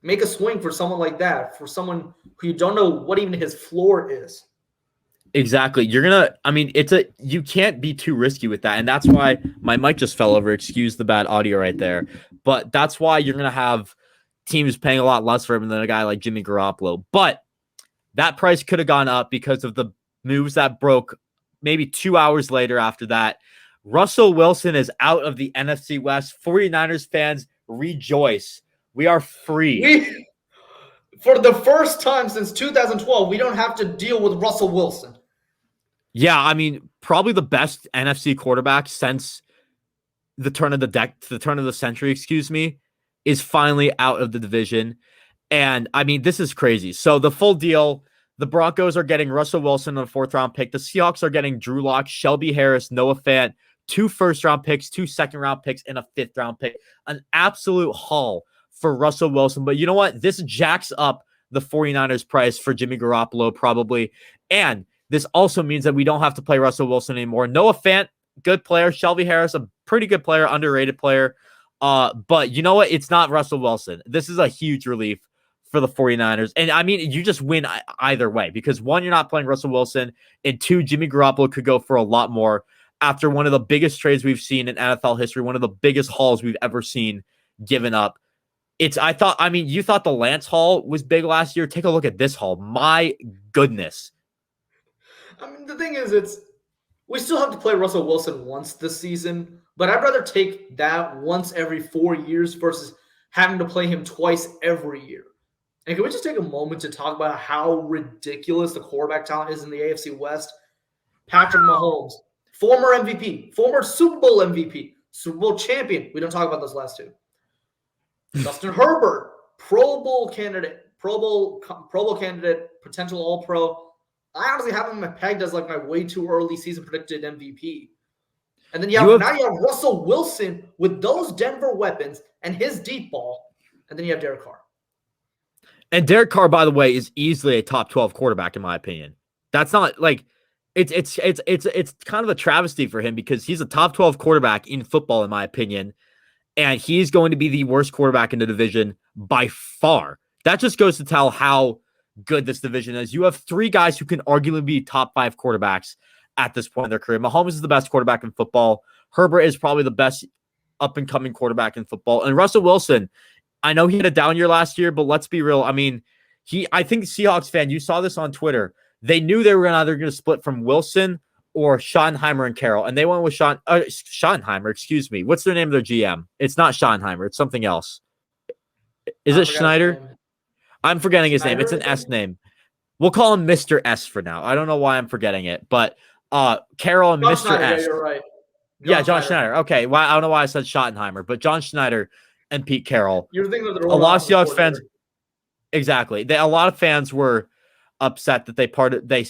make a swing for someone like that, for someone who you don't know what even his floor is? Exactly. You can't be too risky with that. And that's why my mic just fell over. Excuse the bad audio right there. But that's why you're going to have teams paying a lot less for him than a guy like Jimmy Garoppolo. But that price could have gone up because of the moves that broke maybe 2 hours later after that. Russell Wilson is out of the NFC West. 49ers fans, rejoice. We are free. For the first time since 2012, we don't have to deal with Russell Wilson. Yeah, I mean, probably the best NFC quarterback since the turn of the century, is finally out of the division. And I mean, this is crazy. So the full deal, the Broncos are getting Russell Wilson on a 4th-round pick. The Seahawks are getting Drew Lock, Shelby Harris, Noah Fant, 2 first-round picks, 2 second-round picks, and a 5th-round pick. An absolute haul for Russell Wilson. But you know what? This jacks up the 49ers price for Jimmy Garoppolo probably. And this also means that we don't have to play Russell Wilson anymore. Noah Fant, good player. Shelby Harris, a pretty good player, underrated player. But you know what? It's not Russell Wilson. This is a huge relief for the 49ers. And I mean, you just win either way, because 1, you're not playing Russell Wilson, and 2, Jimmy Garoppolo could go for a lot more after one of the biggest trades we've seen in NFL history, one of the biggest hauls we've ever seen given up. You thought the Lance haul was big last year. Take a look at this haul. My goodness. I mean, the thing is, We still have to play Russell Wilson once this season, but I'd rather take that once every 4 years versus having to play him twice every year. And can we just take a moment to talk about how ridiculous the quarterback talent is in the AFC West? Patrick Mahomes, former MVP, former Super Bowl MVP, Super Bowl champion. We don't talk about those last two. Justin Herbert, Pro Bowl candidate, potential All-Pro. I honestly have him pegged as like my way too early season predicted MVP. And then now you have Russell Wilson with those Denver weapons and his deep ball. And then you have Derek Carr. And Derek Carr, by the way, is easily a top 12 quarterback in my opinion. That's not like it's kind of a travesty for him because he's a top 12 quarterback in football in my opinion, and he's going to be the worst quarterback in the division by far. That just goes to tell how good this division is. You have three guys who can arguably be top 5 quarterbacks at this point in their career. Mahomes is the best quarterback in football. Herbert is probably the best up-and-coming quarterback in football. And Russell Wilson, I know he had a down year last year, but let's be real. I mean, I think Seahawks fan, you saw this on Twitter. They knew they were either going to split from Wilson or Schottenheimer and Carroll, and they went with Schottenheimer, excuse me. What's their name of their GM? It's not Schottenheimer. It's something else. Is it Schneider? I'm forgetting his name. It's an S name. We'll call him Mr. S for now. I don't know why I'm forgetting it, but Carroll and John Mr. Schneider, S. Yeah, you're right. John Schneider. Okay, well, I don't know why I said Schottenheimer, but John Schneider and Pete Carroll. You're thinking of a lot of Seahawks fans. Exactly. A lot of fans were upset that they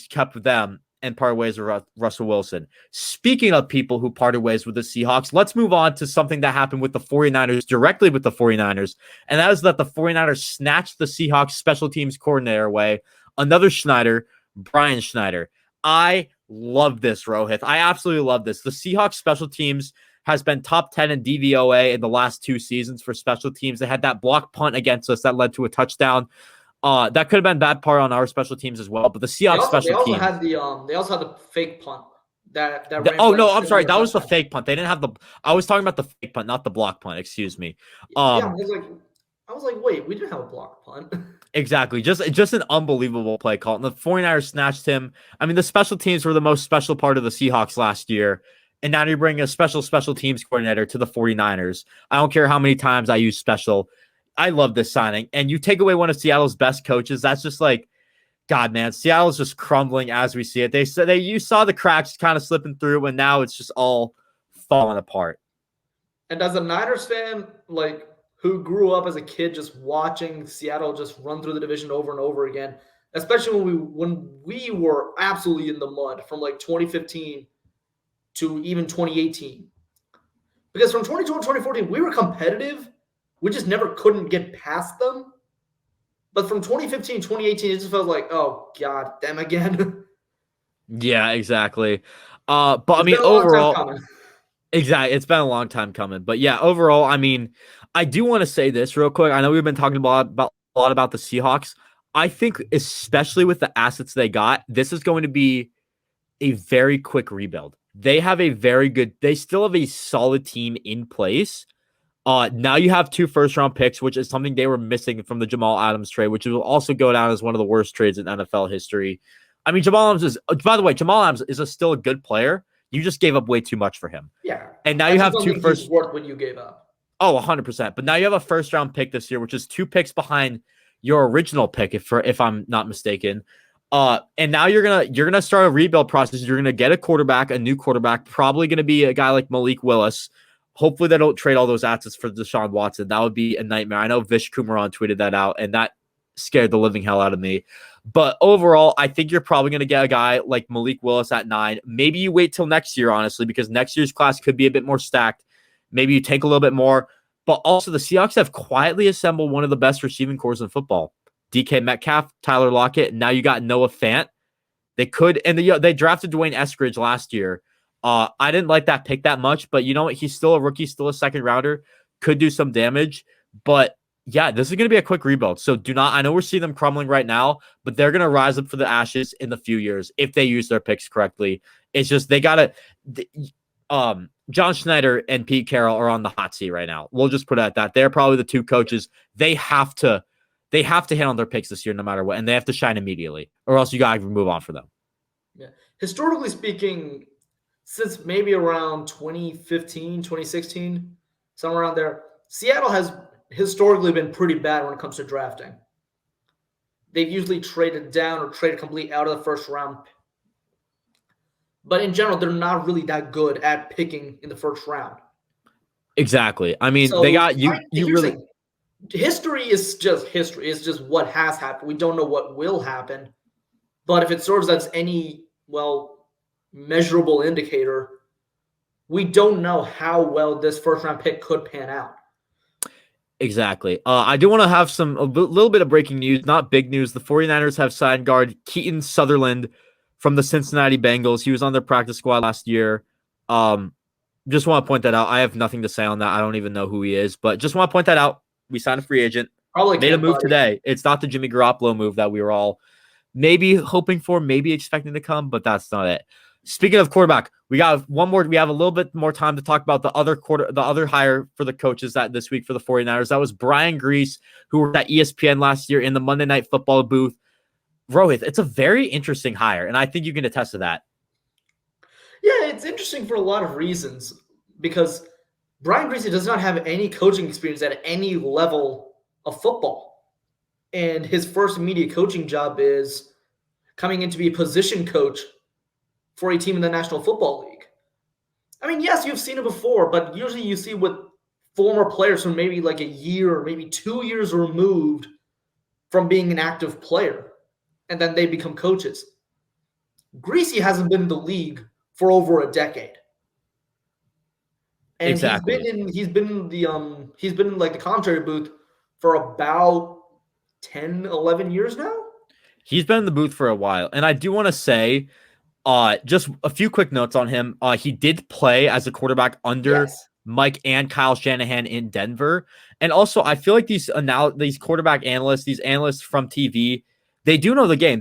kept with them and parted ways with Russell Wilson. Speaking of people who parted ways with the Seahawks, let's move on to something that happened with the 49ers, directly with the 49ers, and that is that the 49ers snatched the Seahawks special teams coordinator away. Another Schneider, Brian Schneider. I love this, Rohit. I absolutely love this. The Seahawks special teams has been top 10 in DVOA in the last 2 seasons for special teams. They had that block punt against us that led to a touchdown. That could have been bad part on our special teams as well. But the Seahawks special teams. They also had the fake punt. I'm sorry. That was the fake punt. They didn't have I was talking about the fake punt, not the block punt. Excuse me. I was like, wait, we didn't have a block punt. Exactly. Just an unbelievable play call. And the 49ers snatched him. I mean, the special teams were the most special part of the Seahawks last year. And now you bring a special teams coordinator to the 49ers. I don't care how many times I use special. I love this signing. And you take away one of Seattle's best coaches. That's just like, God, man, Seattle's just crumbling as we see it. You saw the cracks kind of slipping through, and now it's just all falling apart. And as a Niners fan, like, who grew up as a kid just watching Seattle just run through the division over and over again, especially when we were absolutely in the mud from like 2015 to even 2018. Because from 2012 to 2014, we were competitive. We just never couldn't get past them. But from 2015 to 2018, it just felt like, oh, God, them again. Yeah, exactly. But I mean, overall, exactly, it's been a long time coming. But yeah, overall, I mean, I do want to say this real quick. I know we've been talking a lot about the Seahawks. I think, especially with the assets they got, this is going to be a very quick rebuild. They still have a solid team in place. Now you have 2 first-round picks, which is something they were missing from the Jamal Adams trade, which will also go down as one of the worst trades in NFL history. I mean, Jamal Adams is still a good player. You just gave up way too much for him. Yeah. And now you have 2 first. Worth what you gave up. Oh, 100%. But now you have a first-round pick this year, which is 2 picks behind your original pick, if I'm not mistaken. And now you're gonna start a rebuild process. You're gonna get a new quarterback, probably gonna be a guy like Malik Willis. Hopefully they don't trade all those assets for Deshaun Watson. That would be a nightmare. I know Vish Kumaran tweeted that out, and that scared the living hell out of me. But overall, I think you're probably going to get a guy like Malik Willis at 9. Maybe you wait till next year, honestly, because next year's class could be a bit more stacked. Maybe you take a little bit more. But also, the Seahawks have quietly assembled one of the best receiving corps in football. DK Metcalf, Tyler Lockett, and now you got Noah Fant. They drafted Dwayne Eskridge last year. I didn't like that pick that much, but you know what? He's still a rookie, still a second rounder, could do some damage. But yeah, this is going to be a quick rebuild. So I know we're seeing them crumbling right now, but they're going to rise up for the ashes in the few years if they use their picks correctly. It's just they got to. John Schneider and Pete Carroll are on the hot seat right now. We'll just put it at that. They're probably the 2 coaches. They have to hit on their picks this year no matter what, and they have to shine immediately, or else you got to move on for them. Yeah, historically speaking, since maybe around 2015, 2016, somewhere around there, Seattle has historically been pretty bad when it comes to drafting. They've usually traded down or traded completely out of the first round. But in general, they're not really that good at picking in the first round. Exactly. I mean, they got you really. History is just history. It's just what has happened. We don't know what will happen. But if it serves as any, measurable indicator, we don't know how well this first-round pick could pan out. Exactly. I do want to have a little bit of breaking news, not big news. The 49ers have signed guard Keaton Sutherland from the Cincinnati Bengals. He was on their practice squad last year. Just want to point that out. I have nothing to say on that. I don't even know who he is, but just want to point that out. We signed a free agent. Probably made a move today. It's not the Jimmy Garoppolo move that we were all maybe hoping for, maybe expecting to come, but that's not it. Speaking of quarterback, we got one more. We have a little bit more time to talk about the other hire for the coaches that this week for the 49ers. That was Brian Grease, who was at ESPN last year in the Monday Night Football booth. Rohit, it's a very interesting hire, and I think you can attest to that. Yeah, it's interesting for a lot of reasons because Brian Grease does not have any coaching experience at any level of football. And his first immediate coaching job is coming in to be a position coach for a team in the National Football League. I mean, yes, you've seen it before, but usually you see with former players from maybe like a year or maybe 2 years removed from being an active player, and then they become coaches. Greasy hasn't been in the league for over a decade. And exactly. he's been in the commentary booth for about 10, 11 years now. He's been in the booth for a while. And I do want to say, just a few quick notes on him. He did play as a quarterback under Mike and Kyle Shanahan in Denver. And also, I feel like these quarterback analysts, these analysts from TV, they do know the game.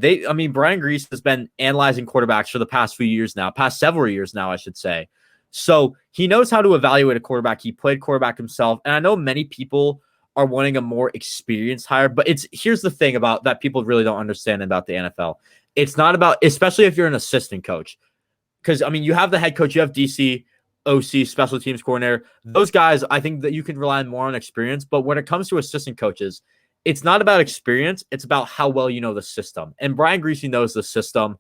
Brian Grease has been analyzing quarterbacks for the past several years now, I should say. So he knows how to evaluate a quarterback. He played quarterback himself. And I know many people are wanting a more experienced hire, but here's the thing about that people really don't understand about the NFL. It's not about, especially if you're an assistant coach, because you have the head coach, you have DC, OC, special teams coordinator. Those guys, I think that you can rely more on experience. But when it comes to assistant coaches, it's not about experience. It's about how well you know the system. And Brian Greasy knows the system.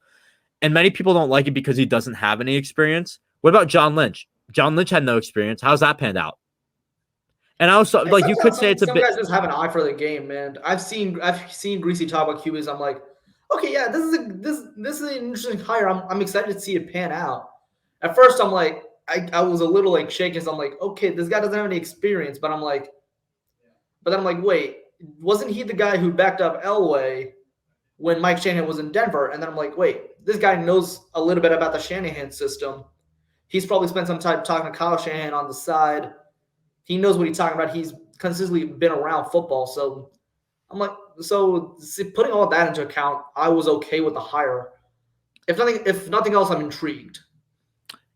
And many people don't like it because he doesn't have any experience. What about John Lynch? John Lynch had no experience. How's that panned out? And also, you could say it's a bit. Some guys just have an eye for the game, man. I've seen Greasy talk about QBs. I'm like, okay, yeah, this is an interesting hire. I'm excited to see it pan out. At first, I'm like, I was a little like shaking. So I'm like, okay, this guy doesn't have any experience, but then I'm like, wait, wasn't he the guy who backed up Elway when Mike Shanahan was in Denver? And then I'm like, wait, this guy knows a little bit about the Shanahan system. He's probably spent some time talking to Kyle Shanahan on the side. He knows what he's talking about. He's consistently been around football. So I'm like, putting all that into account, I was okay with the hire. If nothing else, I'm intrigued.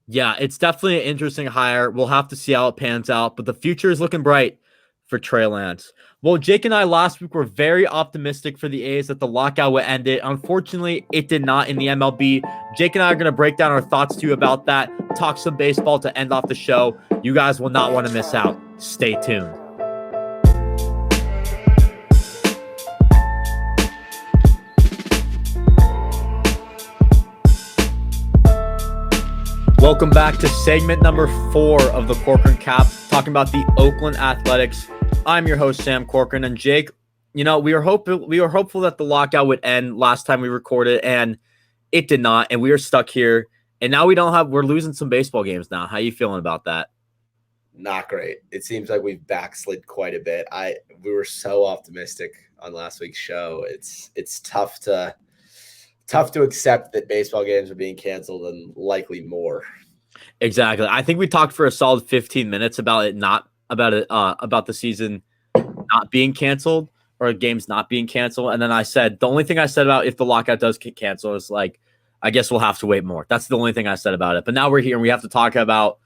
Yeah, it's definitely an interesting hire. We'll have to see how it pans out, but the future is looking bright for Trey Lance. Well, Jake and I last week were very optimistic for the A's that the lockout would end it. Unfortunately, it did not in the MLB. Jake and I are going to break down our thoughts to you about that, talk some baseball to end off the show. You guys will not want to miss out. Stay tuned. Welcome back to segment number 4 of the Corcoran Cap, talking about the Oakland Athletics. I'm your host, Sam Corcoran, and Jake, we were hopeful that the lockout would end last time we recorded, and it did not, and we are stuck here, and now we're losing some baseball games now. How are you feeling about that? Not great. It seems like we've backslid quite a bit. We were so optimistic on last week's show. It's tough to accept that baseball games are being canceled and likely more. Exactly. I think we talked for a solid 15 minutes about the season not being canceled or games not being canceled. And then the only thing I said about if the lockout does get canceled is I guess we'll have to wait more. That's the only thing I said about it. But now we're here and we have to talk about,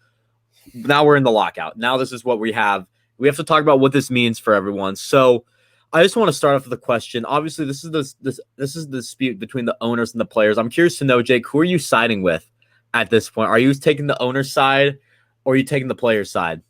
now we're in the lockout. Now this is what we have. We have to talk about what this means for everyone. So I just want to start off with a question. Obviously, this is the dispute between the owners and the players. I'm curious to know, Jake, who are you siding with at this point? Are you taking the owner's side or are you taking the player's side?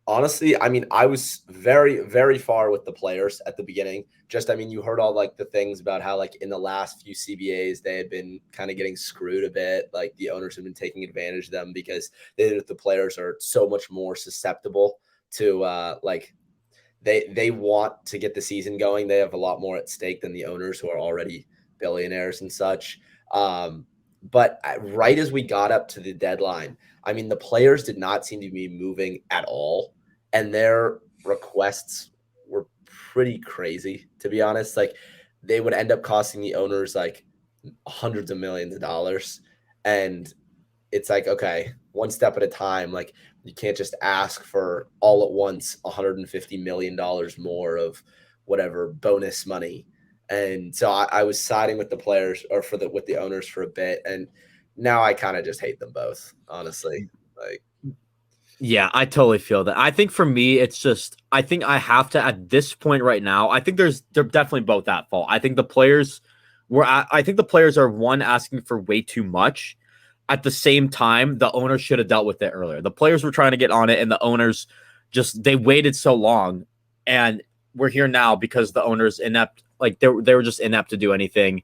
Honestly, I mean, I was very, very far with the players at the beginning. Just, I mean, you heard all like the things about how like in the last few CBAs, they had been kind of getting screwed a bit. Like the owners have been taking advantage of them because the players are so much more susceptible to like they want to get the season going. They have a lot more at stake than the owners who are already billionaires and such. But right as we got up to the deadline, I mean, the players did not seem to be moving at all. And their requests were pretty crazy, to be honest. Like they would end up costing the owners like hundreds of millions of dollars. And it's like, okay, one step at a time. Like you can't just ask for all at once $150 million more of whatever bonus money. And so I was siding with the players or with the owners for a bit. And now I kind of just hate them both, honestly. Like, yeah, I totally feel that. I think for me, it's just, I think I have to, at this point right now, I think they're definitely both at fault. I think the players are one, asking for way too much. At the same time, the owners should have dealt with it earlier. The players were trying to get on it and the owners they waited so long, and we're here now because the owners inept, like they were just inept to do anything.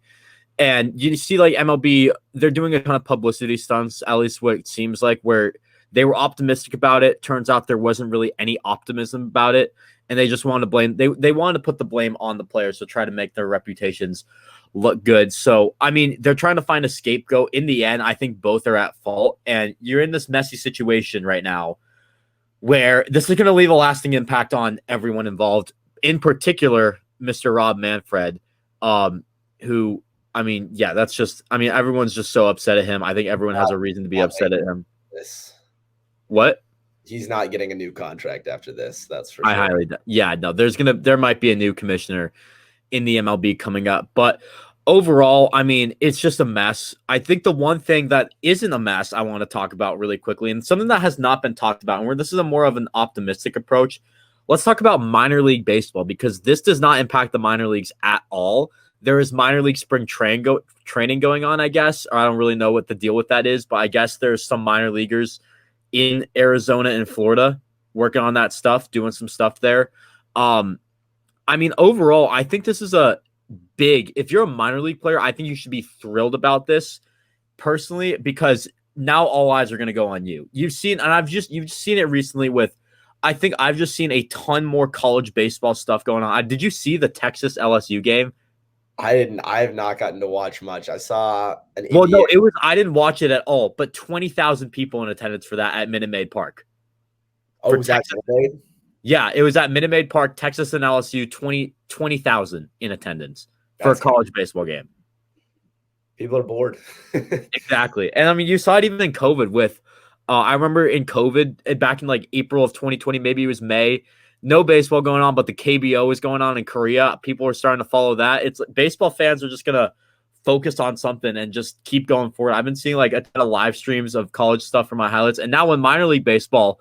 And you see like MLB, they're doing a ton of publicity stunts, at least what it seems like, where they were optimistic about it. Turns out there wasn't really any optimism about it. And they just wanted to blame, they wanted to put the blame on the players to try to make their reputations look good. So, I mean, they're trying to find a scapegoat. In the end, I think both are at fault. And you're in this messy situation right now where this is going to leave a lasting impact on everyone involved, in particular, Mr. Rob Manfred, who, I mean, yeah, that's just, I mean, everyone's just so upset at him. I think everyone has a reason to be upset at him. What? He's not getting a new contract after this. That's for sure. No, there might be a new commissioner in the MLB coming up, but overall, I mean, it's just a mess. I think the one thing that isn't a mess I want to talk about really quickly, and something that has not been talked about, and where this is a more of an optimistic approach, let's talk about minor league baseball, because this does not impact the minor leagues at all. There is minor league spring training going on, I guess, or I don't really know what the deal with that is, but I guess there's some minor leaguers in Arizona and Florida working on that stuff, doing some stuff there. I mean, overall, I think this is a big, if you're a minor league player, I think you should be thrilled about this personally, because now all eyes are going to go on you. You've seen it recently with, I think I've just seen a ton more college baseball stuff going on. Did you see the Texas LSU game? I didn't. I have not gotten to watch much. I saw an. Well, no, it was. I didn't watch it at all. But 20,000 people in attendance for that at Minute Maid Park. Oh, was that Minute Maid? Yeah, it was at Minute Maid Park, Texas and LSU. 20,000 in attendance for a college baseball game. People are bored. Exactly, and I mean, you saw it even in COVID. With, I remember in COVID back in like April of 2020, maybe it was May. No baseball going on, but the KBO is going on in Korea. People are starting to follow that. It's baseball fans are just going to focus on something and just keep going forward. I've been seeing like a ton of live streams of college stuff for my highlights. And now when minor league baseball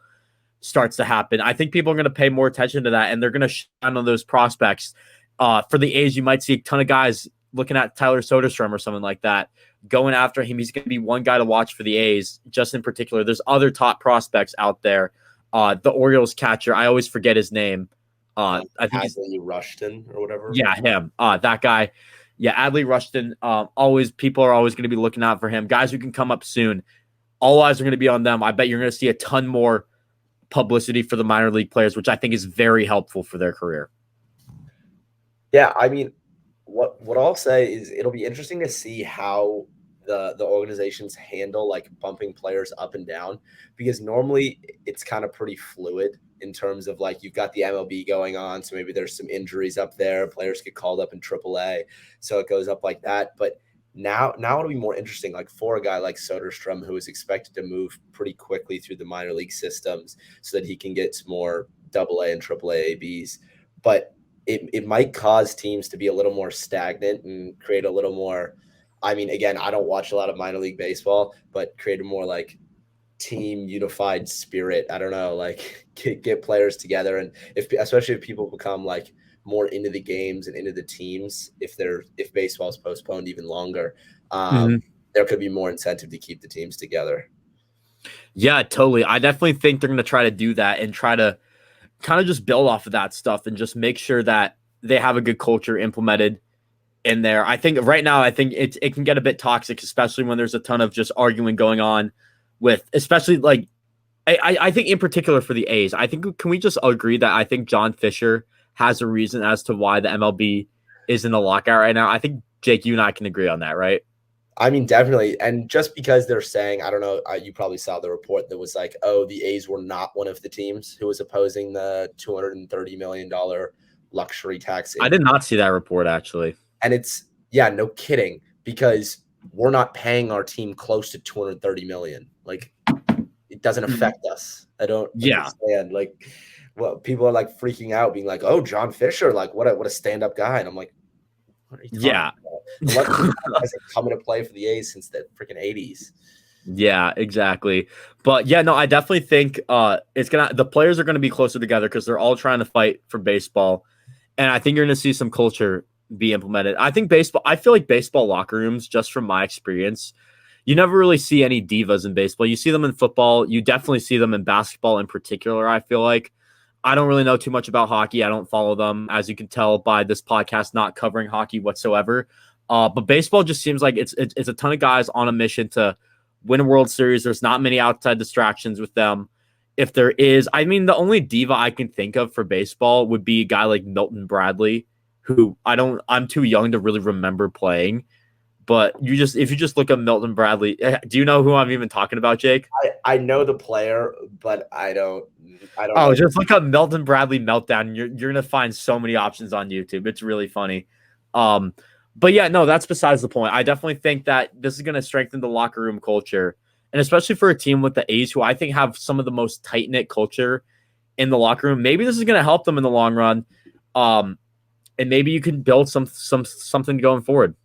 starts to happen, I think people are going to pay more attention to that, and they're going to shine on those prospects. For the A's, you might see a ton of guys looking at Tyler Soderstrom or something like that, going after him. He's going to be one guy to watch for the A's, just in particular. There's other top prospects out there. The Orioles catcher, I always forget his name. I think Adley Rushton or whatever. Yeah, him. That guy. Yeah, Adley Rushton. People are always going to be looking out for him. Guys who can come up soon. All eyes are going to be on them. I bet you're going to see a ton more publicity for the minor league players, which I think is very helpful for their career. Yeah, I mean, what I'll say is it'll be interesting to see how the organizations handle like bumping players up and down, because normally it's kind of pretty fluid in terms of like you've got the MLB going on, so maybe there's some injuries up there, players get called up in AAA, so it goes up like that. But now it'll be more interesting, like for a guy like Soderstrom, who is expected to move pretty quickly through the minor league systems so that he can get some more AA and AAA ABs. But it might cause teams to be a little more stagnant and create a little more, I mean, again, I don't watch a lot of minor league baseball, but create a more like team unified spirit. I don't know, like get players together. And especially if people become like more into the games and into the teams, if baseball is postponed even longer, there could be more incentive to keep the teams together. Yeah, totally. I definitely think they're going to try to do that and try to kind of just build off of that stuff and just make sure that they have a good culture implemented in there. I think right now, I think it can get a bit toxic, especially when there's a ton of just arguing going on with, especially like, I think in particular for the A's, I think, can we just agree that I think John Fisher has a reason as to why the MLB is in the lockout right now? I think, Jake, you and I can agree on that, right? I mean, definitely. And just because they're saying, I don't know, you probably saw the report that was like, oh, the A's were not one of the teams who was opposing the $230 million luxury tax. I did not see that report, actually. And it's, yeah, no kidding, because we're not paying our team close to $230 million. Like, it doesn't affect us. I don't understand. Like, well, people are like freaking out, being like, oh, John Fisher, like what a stand-up guy. And I'm like, what are you talking about? Hasn't come into play for the A's since the freaking 80s. Yeah, exactly. But yeah, no, I definitely think the players are gonna be closer together because they're all trying to fight for baseball. And I think you're gonna see some culture be implemented. I feel like baseball locker rooms, just from my experience, you never really see any divas in baseball. You see them in football. You definitely see them in basketball in particular, I feel like. I don't really know too much about hockey. I don't follow them, as you can tell by this podcast not covering hockey whatsoever. But baseball just seems like it's a ton of guys on a mission to win a World Series. There's not many outside distractions with them. If there is, I mean, the only diva I can think of for baseball would be a guy like Milton Bradley, who I'm too young to really remember playing. But if you just look up Milton Bradley, do you know who I'm even talking about, Jake? I know the player, but I don't. Oh, just look up Milton Bradley meltdown. You're gonna find so many options on YouTube. It's really funny. But yeah, no, that's besides the point. I definitely think that this is gonna strengthen the locker room culture, and especially for a team with the A's, who I think have some of the most tight knit culture in the locker room. Maybe this is gonna help them in the long run. And maybe you can build something going forward.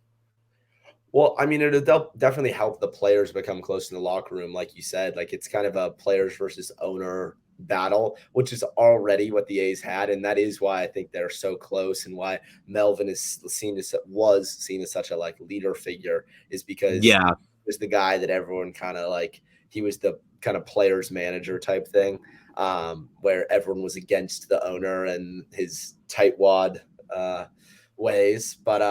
Well, I mean, it'll definitely help the players become close in the locker room, like you said. Like, it's kind of a players versus owner battle, which is already what the A's had, and that is why I think they're so close, and why Melvin was seen as such a like leader figure, is because he was the guy that everyone kind of like. He was the kind of players manager type thing, where everyone was against the owner and his tightwad ways. But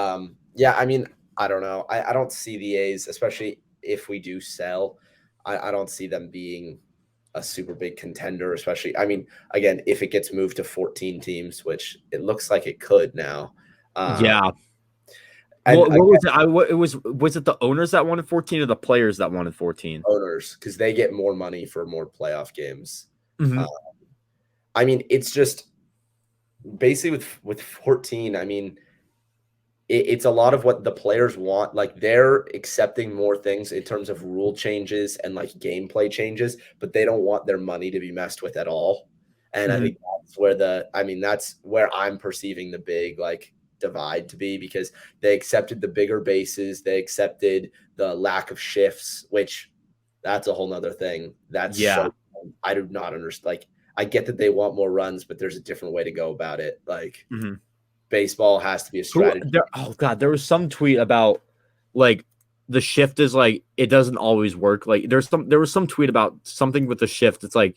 yeah, I mean, I don't know. I don't see the A's, especially if we do sell. I don't see them being a super big contender, especially. I mean, again, if it gets moved to 14 teams, which it looks like it could now. Yeah. What was it? Was it the owners that wanted 14 or the players that wanted 14? Owners, because they get more money for more playoff games. Mm-hmm. I mean, it's just basically with 14. I mean, it's a lot of what the players want. Like, they're accepting more things in terms of rule changes and like gameplay changes, but they don't want their money to be messed with at all. And I think that's where I'm perceiving the big like divide to be, because they accepted the bigger bases. They accepted the lack of shifts, which that's a whole nother thing. I do not understand. Like, I get that they want more runs, but there's a different way to go about it. Like, baseball has to be a strategy. There was some tweet about like the shift is like it doesn't always work. Like, there was some tweet about something with the shift. It's like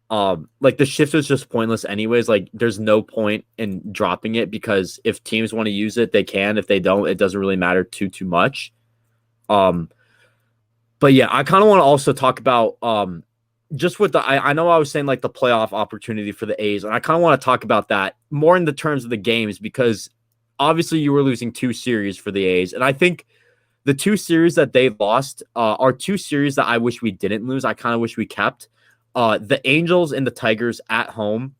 the shift is just pointless anyways. Like, there's no point in dropping it, because if teams want to use it, they can. If they don't, it doesn't really matter too much. But yeah, I kind of want to also talk about just with I know I was saying like the playoff opportunity for the A's, and I kind of want to talk about that more in the terms of the games, because obviously you were losing 2 series for the A's, and I think the 2 series that they lost are 2 series that I wish we didn't lose. I kind of wish we kept the Angels and the Tigers at home.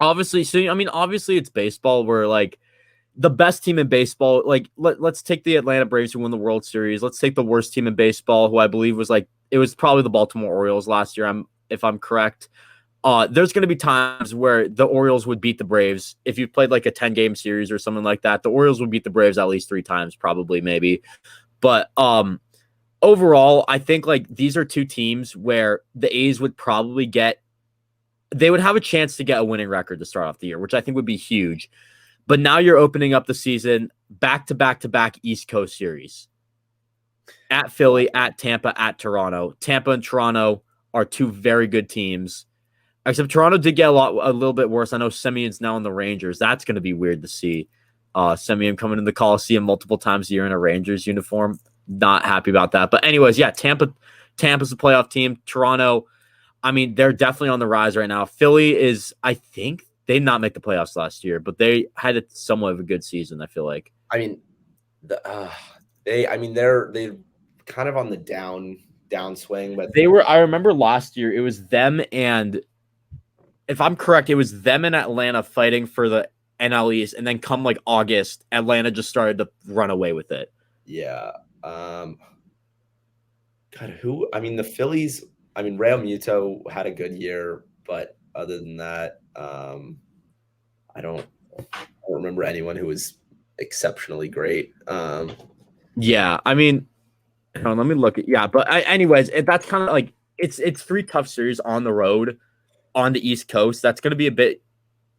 Obviously, obviously it's baseball, where like the best team in baseball, like let's take the Atlanta Braves who won the World Series. Let's take the worst team in baseball, who I believe was like, it was probably the Baltimore Orioles last year, if I'm correct. There's going to be times where the Orioles would beat the Braves. If you played like a 10-game series or something like that, the Orioles would beat the Braves at least 3 times, probably, maybe. But overall, I think like these are 2 teams where the A's would probably they would have a chance to get a winning record to start off the year, which I think would be huge. But now you're opening up the season back-to-back-to-back East Coast series. At Philly, at Tampa, at Toronto. Tampa and Toronto are two very good teams. Except Toronto did get a little bit worse. I know Semion's now in the Rangers. That's going to be weird to see. Semyon coming in the Coliseum multiple times a year in a Rangers uniform. Not happy about that. But anyways, yeah, Tampa's a playoff team. Toronto, I mean, they're definitely on the rise right now. Philly is, I think, they did not make the playoffs last year, but they had somewhat of a good season, I feel like. I mean, they're kind of on the downswing, but I remember last year it was them, and if I'm correct, it was them and Atlanta fighting for the NL East, and then come like August, Atlanta just started to run away with it. Yeah. The Phillies, Real Muto had a good year, but other than that, I don't remember anyone who was exceptionally great. Yeah, I mean, let me look at but anyways, that's kind of like it's 3 tough series on the road on the East Coast. That's going to be a bit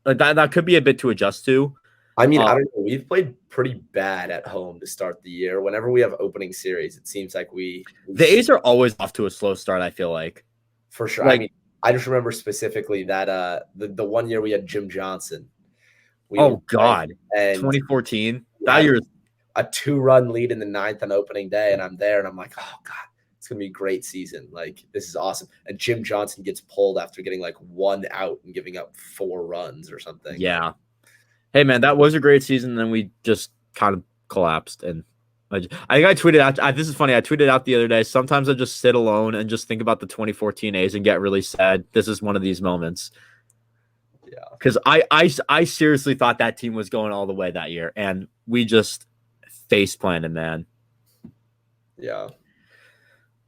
that could be a bit to adjust to. I don't know. We've played pretty bad at home to start the year. Whenever we have opening series, it seems like the A's are always off to a slow start, I feel like. For sure. I just remember specifically that the one year we had Jim Johnson. God. 2014. That year, a 2-run lead in the 9th on opening day, and I'm there, and I'm like, oh God, it's gonna be a great season. Like, this is awesome. And Jim Johnson gets pulled after getting like 1 out and giving up 4 runs or something. Yeah. Hey man, that was a great season. Then we just kind of collapsed, and I think I tweeted out. This is funny. I tweeted out the other day. Sometimes I just sit alone and just think about the 2014 A's and get really sad. This is one of these moments. Yeah, because I seriously thought that team was going all the way that year, and we just face planted, man. Yeah,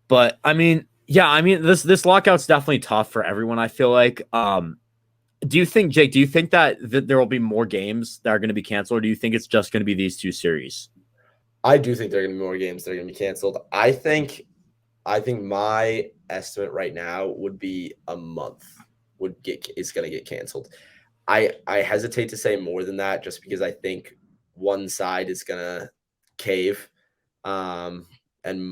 but this lockout's definitely tough for everyone, I feel like. Do you think, Jake, that there will be more games that are going to be canceled, or do you think it's just going to be these 2 series? I do think there are going to be more games that are going to be canceled. I think my estimate right now would be a month is going to get canceled. I hesitate to say more than that, just because I think one side is going to cave. And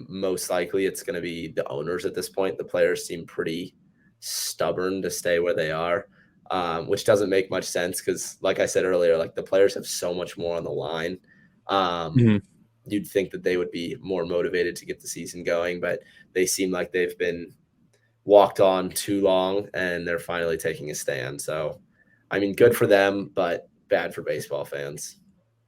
most likely it's going to be the owners at this point. The players seem pretty stubborn to stay where they are. Which doesn't make much sense because, like I said earlier, like the players have so much more on the line. You'd think that they would be more motivated to get the season going, but they seem like they've been walked on too long, and they're finally taking a stand. So, good for them, but bad for baseball fans.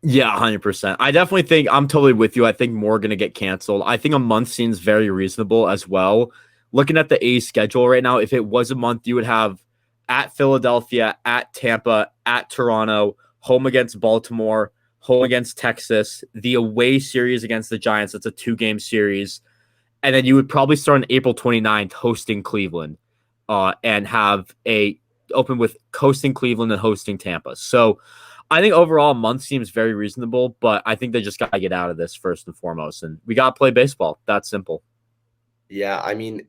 Yeah, 100%. I definitely think I'm totally with you. I think more are going to get canceled. I think a month seems very reasonable as well. Looking at the A's schedule right now, if it was a month, you would have at Philadelphia, at Tampa, at Toronto, home against Baltimore, home against Texas, the away series against the Giants. That's a 2-game series. And then you would probably start on April 29th hosting Cleveland and have open with hosting Cleveland and hosting Tampa. So I think overall a month seems very reasonable, but I think they just got to get out of this first and foremost. And we got to play baseball. That's simple. Yeah,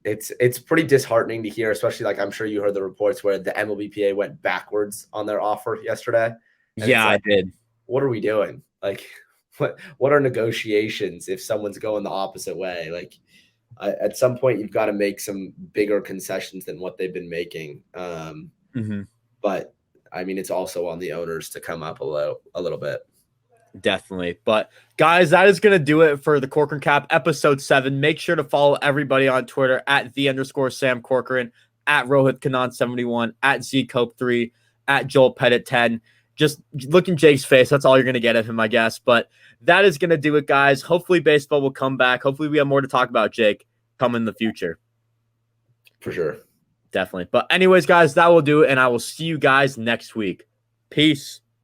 it's pretty disheartening to hear, especially like I'm sure you heard the reports where the MLBPA went backwards on their offer yesterday. Yeah, I did. What are we doing? Like, what are negotiations if someone's going the opposite way? Like, at some point you've got to make some bigger concessions than what they've been making. But it's also on the owners to come up a little bit. Definitely. But guys, that is going to do it for the Corcoran Cap episode 7. Make sure to follow everybody on Twitter at @the_Sam Corcoran, at Rohit Kanan 71, at ZCope3, at Joel Pettit 10. Just look in Jake's face. That's all you're going to get of him, I guess. But that is going to do it, guys. Hopefully baseball will come back. Hopefully we have more to talk about, Jake, come in the future. For sure. Definitely. But anyways, guys, that will do it. And I will see you guys next week. Peace.